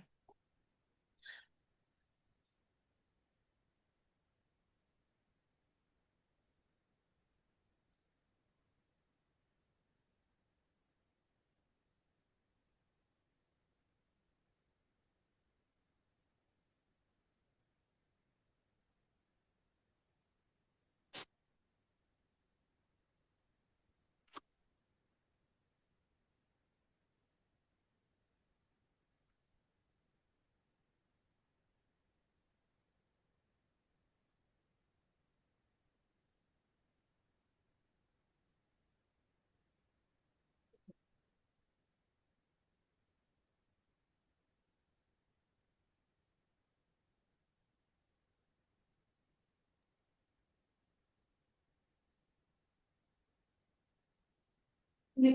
So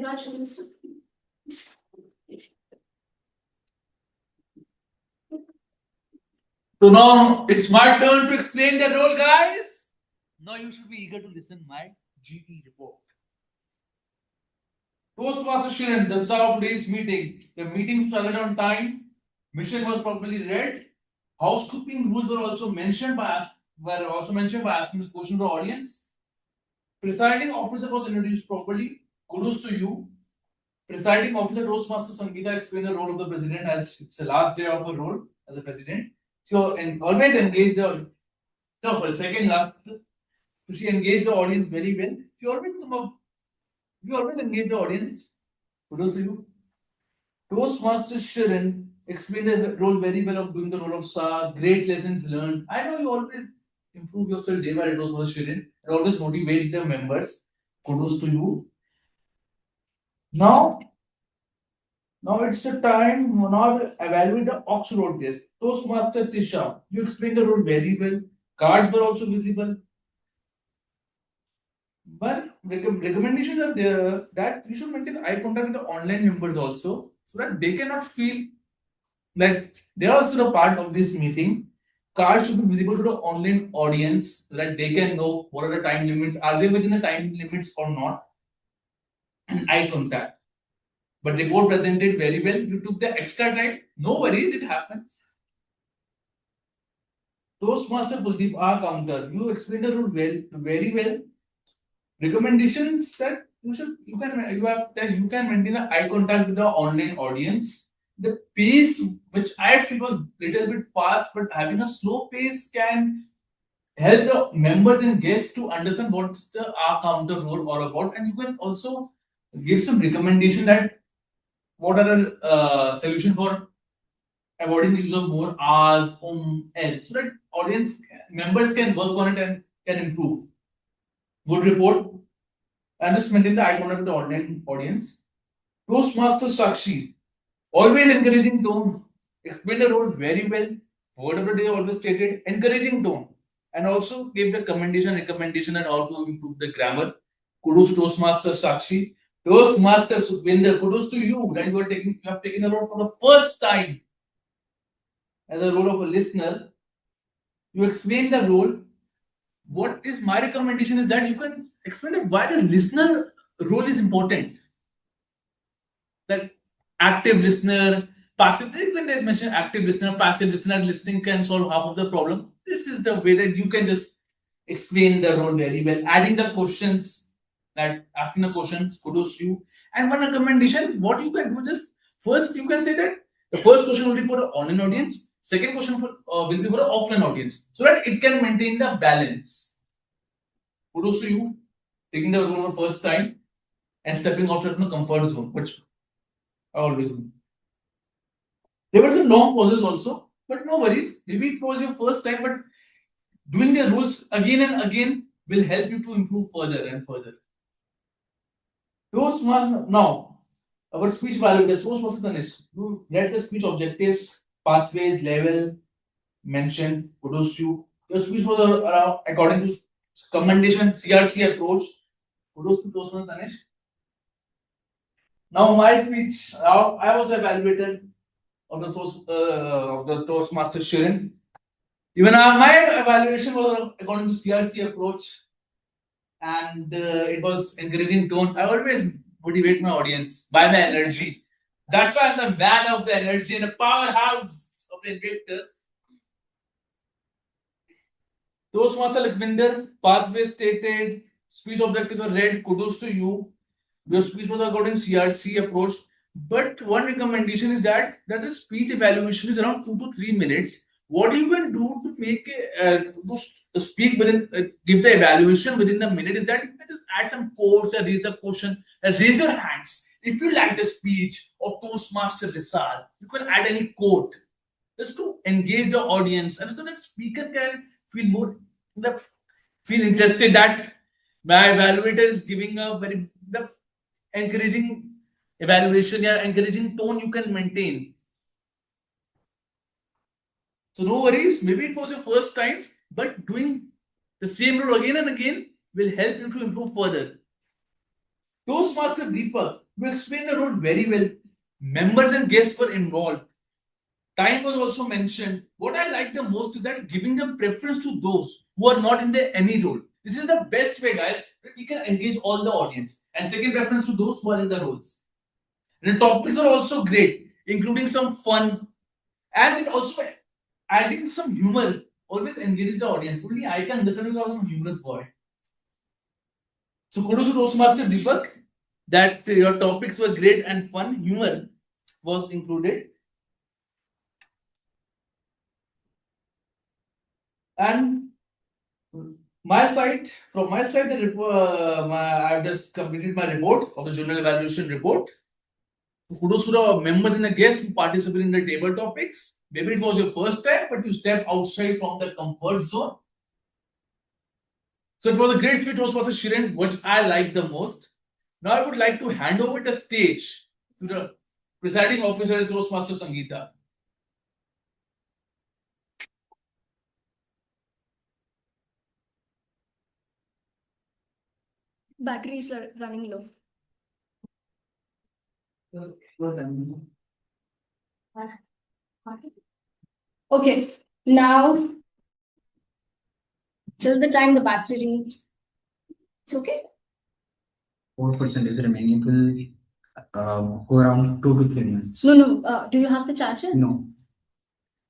now it's my turn to explain the role, guys. Now you should be eager to listen my GE report. Toastmaster Shirin, the start of today's meeting. The meeting started on time. Mission was properly read. Housekeeping rules were also mentioned by asking the question to the audience. Presiding officer was introduced properly. Kudos to you. Presiding officer Toastmaster Sangeeta explained the role of the president as it's the last day of her role as a president. Always engaged the second last. She engaged the audience very well. You always engage the audience. Kudos to you. Toastmaster Shirin explained the role very well of doing the role of star. Great lessons learned. I know you always improve yourself day by day, Toastmaster Shirin, and always motivate the members. Kudos to you. Now it's the time. Now evaluate the Ox role test. Toastmaster Tisha, you explained the role very well. Cards were also visible. But recommendations are there that you should maintain eye contact with the online members also, so that they cannot feel that they are also the part of this meeting. Cards should be visible to the online audience so that they can know what are the time limits, are they within the time limits or not, and eye contact. But report presented very well. You took the extra time. No worries, it happens. Toastmaster Kuldeep, our counter, you explained the rule very well. Recommendations that you can maintain the eye contact with the online audience. The pace, which I feel was little bit fast, but having a slow pace can help the members and guests to understand what's the our counter role all about, and you can also give some recommendation that what are the solution for avoiding the use of more R's, L, so that audience members can work on it and can improve. Good report. And just maintain the eye contact with the online audience. Toastmaster Sakshi, always encouraging tone, explain the role very well. Word of the day always stated encouraging tone, and also gave the recommendation on how to improve the grammar. Kudos to Toastmaster Sakshi. Toastmaster Sukhvinder, kudos to you that you have taken the role for the first time as a role of a listener. You explain the role. What is my recommendation is that you can explain why the listener role is important. That active listener, passive, you can just mention active listener, passive listener, listening can solve half of the problem. This is the way that you can just explain the role very well, adding the questions, that asking the questions, kudos to you. And one recommendation, what you can do, just first you can say that the first question will be for the online audience, second question will be for the offline audience, so that it can maintain the balance. Kudos to you, taking the role for the first time and stepping outside from the comfort zone, which I always do. There were some long pauses also, but no worries. Maybe it was your first time, but doing the rules again and again will help you to improve further and further. Now, our speech value, the source was finished. You read the speech objectives, pathways, level, mentioned, kudos to you. Your speech was around according to commendation, CRC approach. Kudos to Toastmaster Tanesh. Now my speech, I was evaluated of the Toastmaster Shirin. Even my evaluation was according to CRC approach, and it was encouraging tone. I always motivate my audience by my energy. That's why I'm the man of the energy and a powerhouse of Invictus. Toastmaster Lakwinder, pathway stated, speech objectives were read, kudos to you. Your speech was according to CRC approach. But one recommendation is that the speech evaluation is around 2 to 3 minutes. What you can do to make to speak within, give the evaluation within a minute is that you can just add some quotes and raise a question and raise your hands. If you like the speech of Toastmaster Risal, you can add any quote just to engage the audience, and so that speaker can feel interested that my evaluator is giving a very encouraging evaluation, yeah, encouraging tone you can maintain. So no worries, maybe it was your first time, but doing the same role again and again will help you to improve further. Toastmaster Deepak, you explained the role very well. Members and guests were involved. Time was also mentioned. What I like the most is that giving the preference to those who are not in any role. This is the best way, guys, that we can engage all the audience. And second preference to those who are in the roles. And the topics are also great, including some fun, as it also adding some humor always engages the audience. Only I can understand because I'm a humorous boy. So kudos to Toastmaster Deepak that your topics were great and fun. Humor was included. And from my side, I've just completed my report of the journal evaluation report. Kudos to the members and the guests who participated in the table topics. Maybe it was your first time, but you stepped outside from the comfort zone. So it was a great speech, Toastmaster Shirin, which I liked the most. Now I would like to hand over the stage to the presiding officer, Toastmaster Sangeeta. Batteries are running low. Okay, now till the time the battery, it's okay. 4% is remaining. It will go around 2 to 3 minutes. No. Do you have the charger? No.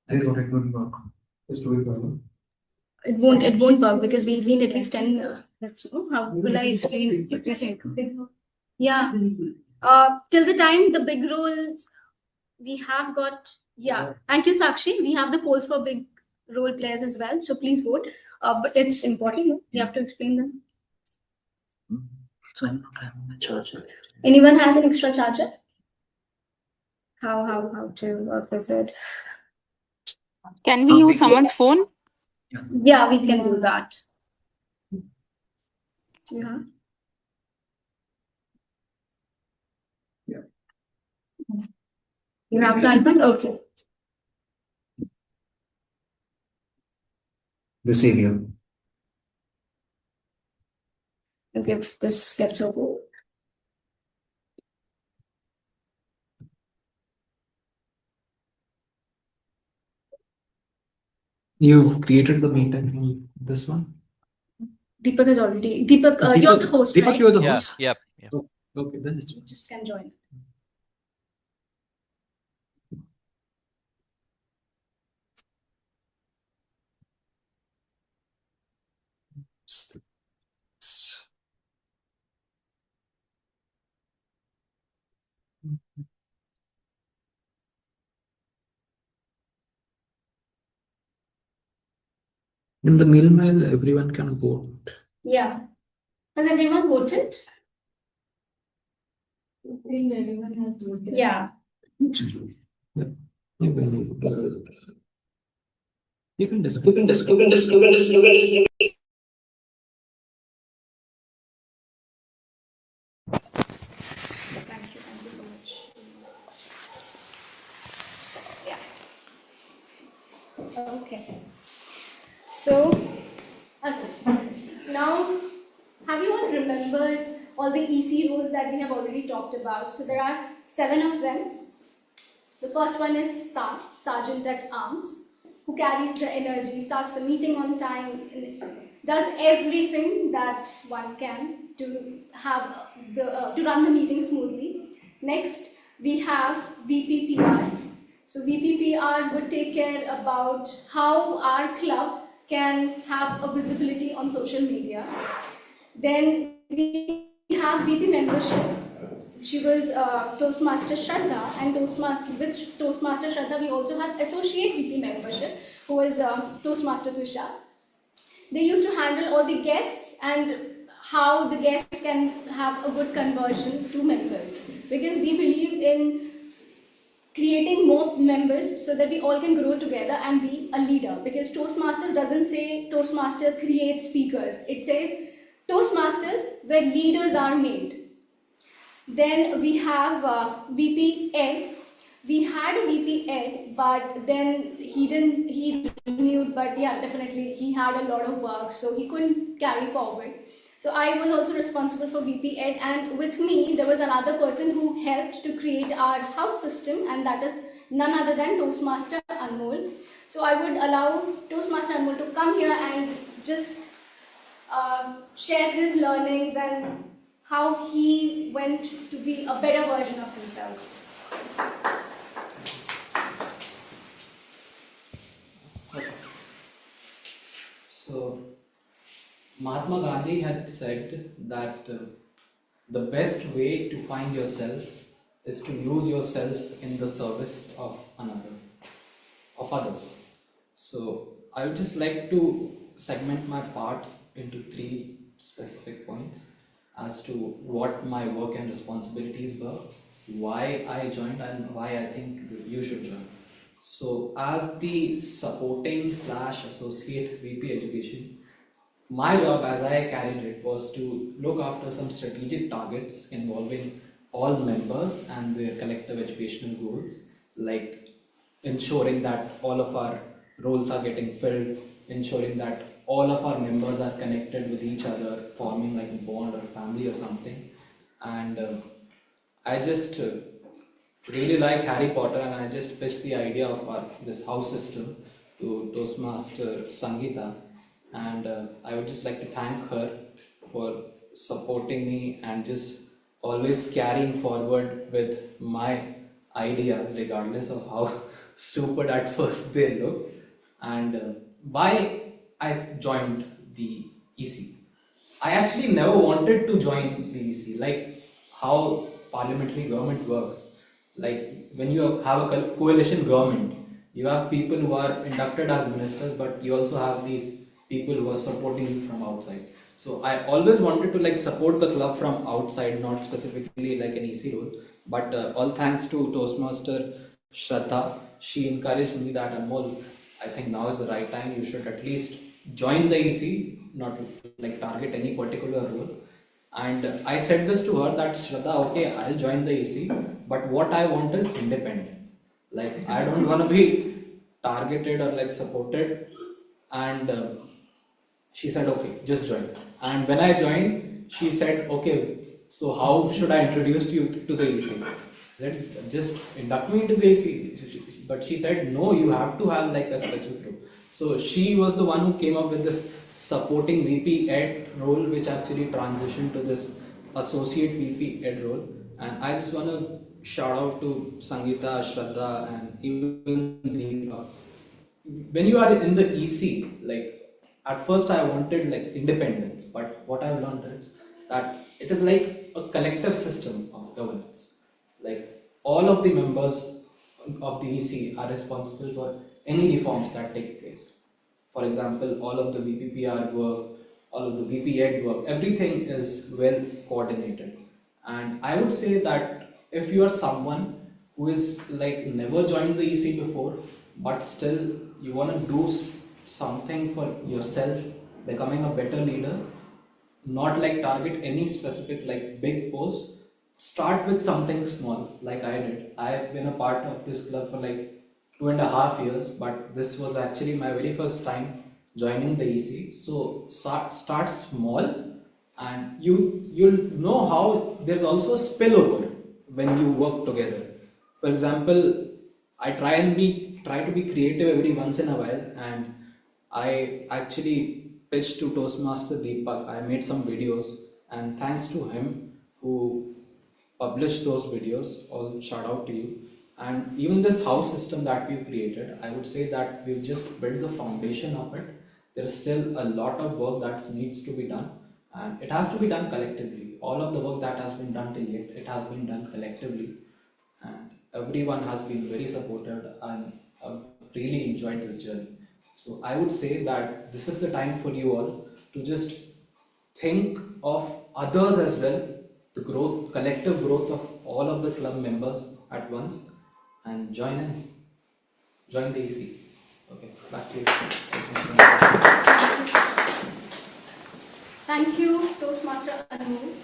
I thought it would work. Just do it. It won't work because we need at least 10 minutes. How will I explain everything? Yeah. Till the time the big roles we have got. Yeah. Thank you, Sakshi. We have the polls for big role players as well. So please vote. But it's important. You have to explain them. So I'm not having a charger. Anyone has an extra charger? How to work with it? Can we use someone's phone? Yeah, we can do that. Yeah. You have time? Okay. receive you. Okay, if this gets over. You've created the meeting, this one? Deepak has already. Deepak, you're the host, Deepak, right? you're the Yeah, host? yep. Oh, okay, then it's Just can join. In the meanwhile, everyone can vote. Yeah. Has everyone voted? I think everyone has voted. Yeah. You can discuss. Thank you so much. Yeah. Okay. So, now, have you all remembered all the EC roles that we have already talked about? So there are 7 of them. The first one is SAR, Sergeant at Arms, who carries the energy, starts the meeting on time, and does everything that one can to have to run the meeting smoothly. Next, we have VPPR. So VPPR would take care about how our club can have a visibility on social media. Then we have VP membership. She was Toastmaster Shraddha, and with Toastmaster Shraddha, we also have Associate VP membership, who is Toastmaster Tushar. They used to handle all the guests and how the guests can have a good conversion to members, because we believe in creating more members so that we all can grow together and be a leader, because Toastmasters doesn't say Toastmaster creates speakers, it says Toastmasters where leaders are made. Then we have VP Ed. We had a VP Ed, but then he renewed, but yeah, definitely he had a lot of work, so he couldn't carry forward. So I was also responsible for VP Ed, and with me there was another person who helped to create our house system, and that is none other than Toastmaster Anmol. So I would allow Toastmaster Anmol to come here and just share his learnings and how he went to be a better version of himself. So, Mahatma Gandhi had said that the best way to find yourself is to lose yourself in the service of others. So, I would just like to segment my parts into 3 specific points as to what my work and responsibilities were, why I joined, and why I think you should join. So, as the supporting / associate VP education, my job as I carried it was to look after some strategic targets involving all members and their collective educational goals, like ensuring that all of our roles are getting filled, ensuring that all of our members are connected with each other, forming like a bond or family or something. And I just really like Harry Potter, and I just pitched the idea of this house system to Toastmaster Sangeeta, and I would just like to thank her for supporting me and just always carrying forward with my ideas, regardless of how stupid at first they look. And why I joined the EC. I actually never wanted to join the EC, like how parliamentary government works. Like when you have a coalition government, you have people who are inducted as ministers, but you also have these people who are supporting you from outside. So I always wanted to like support the club from outside, not specifically like an EC role. But all thanks to Toastmaster Shraddha, she encouraged me that Anmol, I think now is the right time. You should at least join the EC, not like target any particular role. And I said this to her that Shraddha, okay, I'll join the EC, but what I want is independence. Like I don't want to be targeted or like supported. And She said, okay, just join. And when I joined, she said, okay, so how should I introduce you to the EC? I said, just induct me into the EC. But she said, no, you have to have like a specific role. So she was the one who came up with this supporting VP Ed role, which actually transitioned to this associate VP Ed role. And I just want to shout out to Sangeeta, Shraddha, and even Deepa. When you are in the EC, like at first I wanted like independence, but what I've learned is that it is like a collective system of governance. Like all of the members of the EC are responsible for any reforms that take place. For example, all of the VPPR work, all of the VP Ed work, everything is well coordinated. And I would say that if you are someone who is like never joined the EC before, but still you want to do something for yourself, becoming a better leader, not like target any specific like big post, start with something small like I did. I have been a part of this club for like 2.5 years, but this was actually my very first time joining the EC. So start small, and you'll know how there's also a spillover when you work together. For example, I try to be creative every once in a while, and I actually pitched to Toastmaster Deepak. I made some videos, and thanks to him who published those videos, all shout out to you. And even this house system that we've created, I would say that we've just built the foundation of it. There's still a lot of work that needs to be done, and it has to be done collectively. All of the work that has been done till yet, it has been done collectively, and everyone has been very supportive, and I've really enjoyed this journey. So I would say that this is the time for you all to just think of others as well, the growth, collective growth of all of the club members at once, and join the EC. Okay, back to you. Thank you, Toastmaster Anu.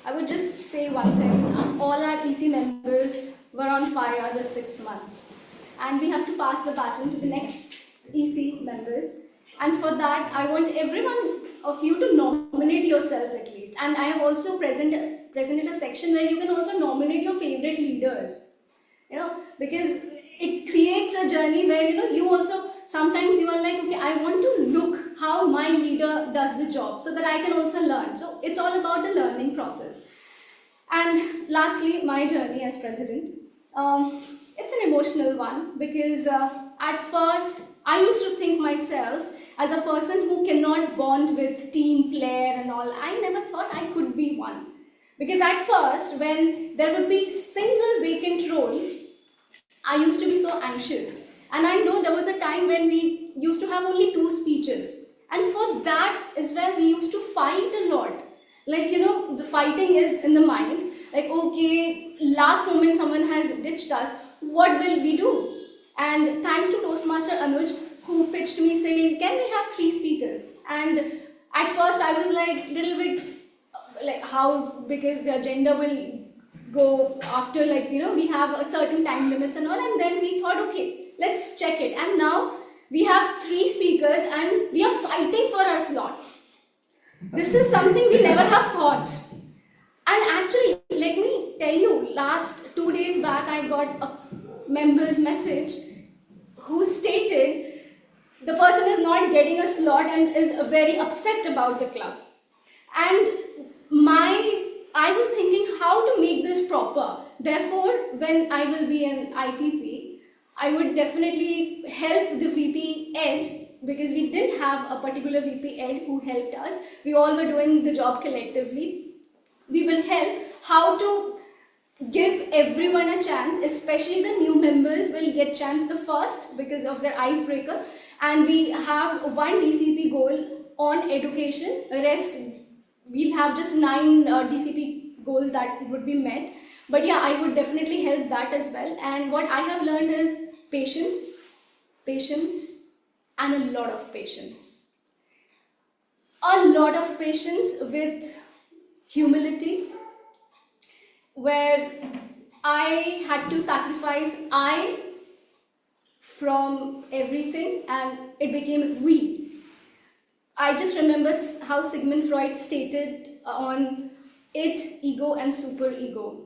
I would just say one thing. All our EC members were on fire this 6 months, and we have to pass the baton to the next EC members. And for that, I want everyone of you to nominate yourself at least. And I have also presented a section where you can also nominate your favorite leaders. You know, because it creates a journey where you also sometimes you are like, okay, I want to look how my leader does the job so that I can also learn. So it's all about the learning process. And lastly, my journey as president. It's an emotional one because at first I used to think myself as a person who cannot bond with team player and all. I never thought I could be one. Because at first, when there would be single vacant role, I used to be so anxious. And I know there was a time when we used to have only 2 speeches. And for that is where we used to fight a lot. Like, the fighting is in the mind. Like, okay, last moment someone has ditched us. What will we do? And thanks to Toastmaster Anuj, who pitched me saying, can we have 3 speakers? And at first I was like little bit like how, because the agenda will go after we have a certain time limits and all, and then we thought, okay, let's check it. And now we have 3 speakers and we are fighting for our slots. This is something we never have thought. And actually, let me tell you, last 2 days back, I got a member's message who stated the person is not getting a slot and is very upset about the club. And I was thinking how to make this proper. Therefore, when I will be an IPP, I would definitely help the VP Ed, because we didn't have a particular VP Ed who helped us. We all were doing the job collectively. We will help how to give everyone a chance, especially the new members will get chance the first because of their icebreaker. And we have 1 DCP goal on education. Rest, we'll have just 9 DCP goals that would be met. But yeah, I would definitely help that as well. And what I have learned is patience, and a lot of patience. A lot of patience with humility, where I had to sacrifice I from everything and it became we. I just remember how Sigmund Freud stated on it, ego, and superego.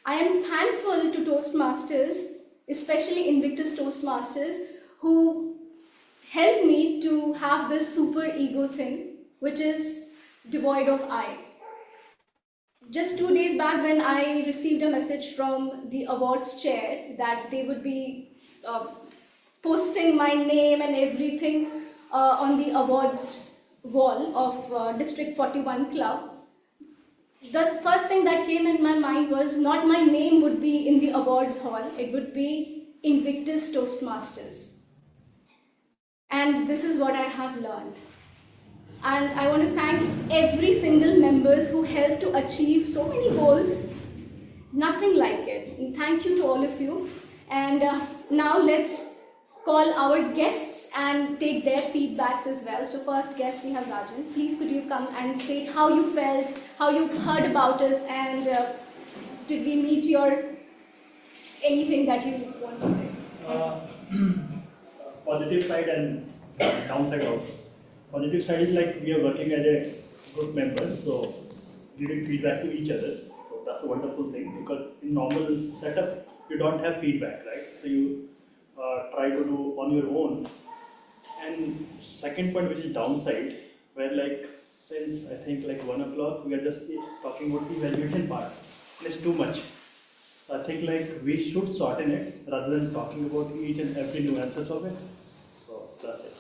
I am thankful to Toastmasters, especially Invictus Toastmasters, who helped me to have this superego thing, which is devoid of I. Just 2 days back, when I received a message from the awards chair that they would be posting my name and everything on the awards wall of District 41 Club, the first thing that came in my mind was not my name would be in the awards hall, it would be Invictus Toastmasters. And this is what I have learned. And I want to thank every single members who helped to achieve so many goals. Nothing like it. And thank you to all of you. And now let's call our guests and take their feedbacks as well. So first guest we have Rajan. Please could you come and state how you felt, how you heard about us, and did we meet your anything that you want to say? Positive side and downside also. Positive side is like we are working as a group members, so giving feedback to each other. So that's a wonderful thing, because in normal setup you don't have feedback, right? So you try to do on your own. And second point, which is downside, where like since I think like 1 o'clock we are just talking about the evaluation part. It's too much. So I think like we should shorten it rather than talking about each and every nuances of it. So that's it.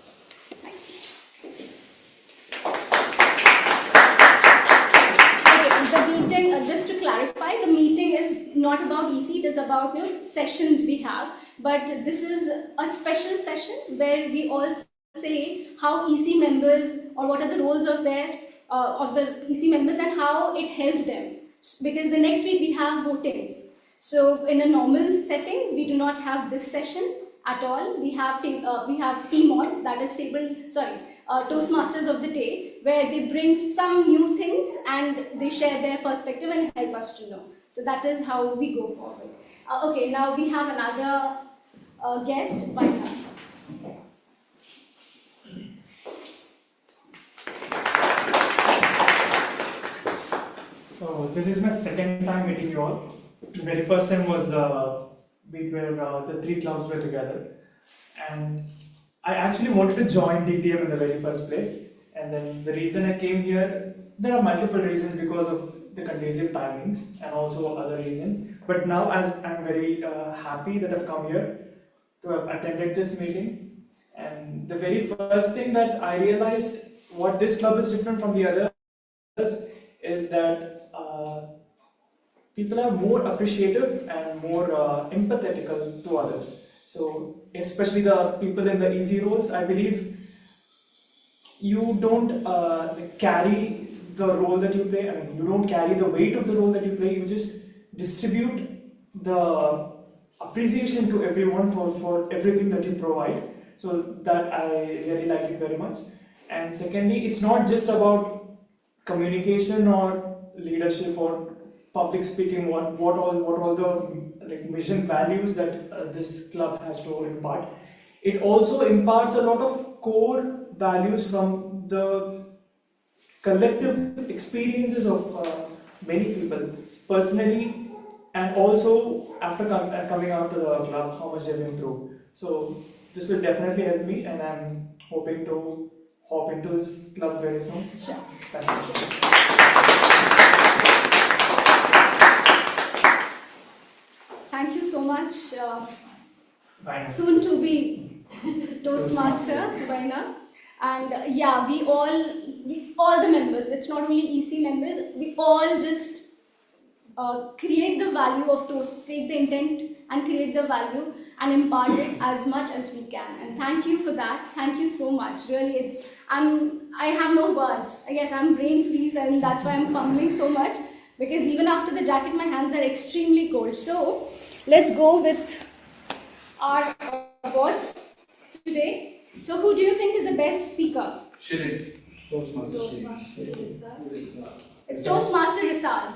The meeting, just to clarify, the meeting is not about EC, it is about sessions we have. But this is a special session where we all say how EC members, or what are the roles of their of the EC members and how it helped them. Because the next week we have votings. So in a normal settings, we do not have this session at all. We have TMOD, that is Toastmasters of the Day, where they bring some new things and they share their perspective and help us to know. So that is how we go forward. Okay, now we have another guest, Vaina. So this is my second time meeting you all. The very first time was the week where the 3 clubs were together, and I actually wanted to join DTM in the very first place. And then the reason I came here, there are multiple reasons because of the conducive timings and also other reasons. But now, as I'm very happy that I've come here to have attended this meeting, and the very first thing that I realized what this club is different from the others is that people are more appreciative and more empathetical to others. So especially the people in the easy roles, I believe you don't carry the role that you play. I mean, you don't carry the weight of the role that you play. You just distribute the appreciation to everyone for everything that you provide. So that I really like it very much. And secondly, it's not just about communication or leadership or public speaking. What all the mission values that this club has to impart. It also imparts a lot of core values from the collective experiences of many people personally, and also after coming out to the club, how much they've improved. So this will definitely help me, and I'm hoping to hop into this club very soon. Sure. Thank you. Thank you so much. Bye. Soon to be Toastmaster, Vaina. And yeah, we all the members, it's not only EC members, we all just create the value of Toast, take the intent and create the value and impart it as much as we can. And thank you for that. Thank you so much. Really, I have no words. I guess I'm brain freeze, and that's why I'm fumbling so much, because even after the jacket, my hands are extremely cold. So let's go with our awards today. So who do you think is the best speaker? Shirin. It's Toastmaster Risal.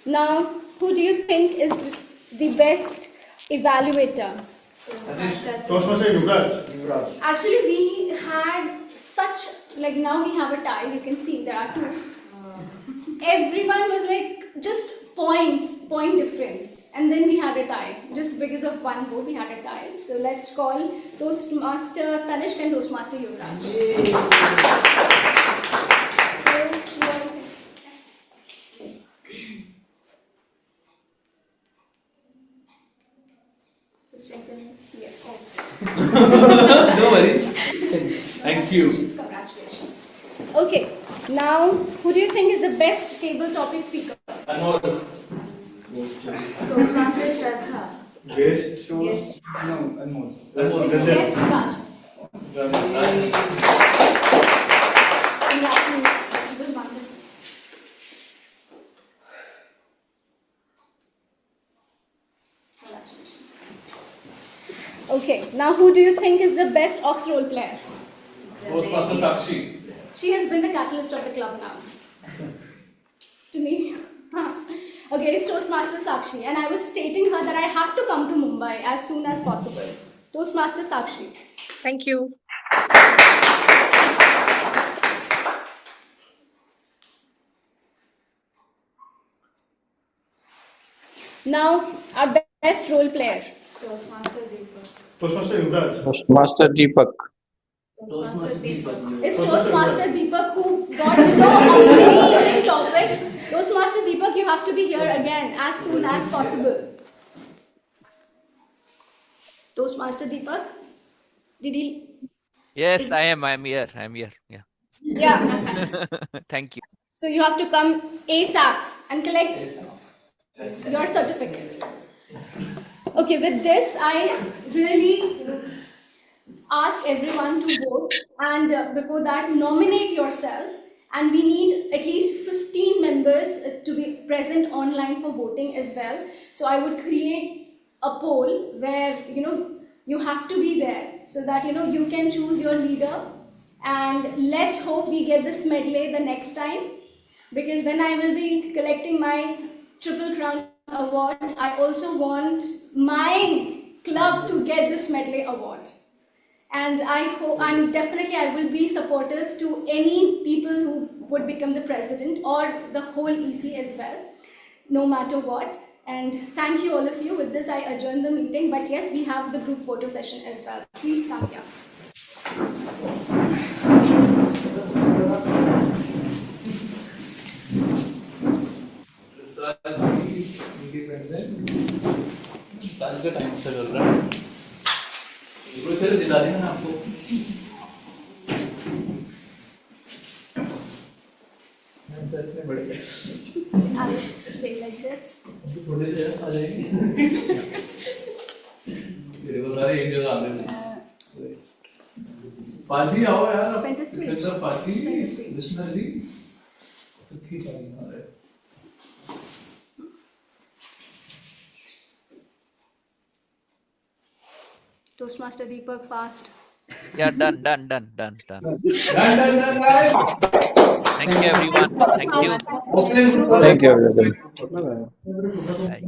Now, who do you think is the best evaluator? Toastmaster Yuvraj. Actually, we had such, like now we have a tie, you can see there are two. Everyone was like just point difference. And then we had a tie. Just because of one vote, we had a tie. So let's call Toastmaster Tanishq and Toastmaster Yuvraj. Just check them. Yeah. No worries. Thank you. Congratulations. Okay, now who do you think is the best table topic speaker? Anmol. Toastmaster Shraddha. Best Yes. No, Anmol. It's guest Raj. Congratulations. It was wonderful. Congratulations. Okay, now who do you think is the best Ox role player? Toastmaster Sakshi. She has been the catalyst of the club now. To me. Okay, it's Toastmaster Sakshi, and I was stating her that I have to come to Mumbai as soon as possible. Toastmaster Sakshi. Thank you. Now, our best role player. Toastmaster Deepak. Toastmaster Yuvraj. Toastmaster Deepak. Toastmaster Deepak. It's Toastmaster Deepak who got so amazing topics. Toastmaster Deepak, you have to be here again as soon as possible. Toastmaster Deepak, did he? Yes, I am. I'm here. Yeah. Yeah. Thank you. So you have to come ASAP and collect your certificate. Okay, with this, I really ask everyone to vote, and before that, nominate yourself. And we need at least 15 members to be present online for voting as well. So I would create a poll where you have to be there so that you can choose your leader. And let's hope we get this medley the next time, because when I will be collecting my Triple Crown award, I also want my club to get this medley award. And I hope, and definitely I will be supportive to any people who would become the president or the whole EC as well, no matter what. And thank you all of you. With this, I adjourn the meeting. But yes, we have the group photo session as well. Please come here. साल का time से चल रहा है process दिला देंगे ना आपको I'll stay like this. थोड़े से आ जाएंगे तेरे को सारे एक जगह आ गए पाजी आओ यार Center stage. सेंटर पाजी Center stage. कृष्णा जी सुखी सारी आ रहे Toastmaster Deepak, fast. Yeah, done. Done. Thank you, everyone. Thank you. Thank you, everybody. Bye.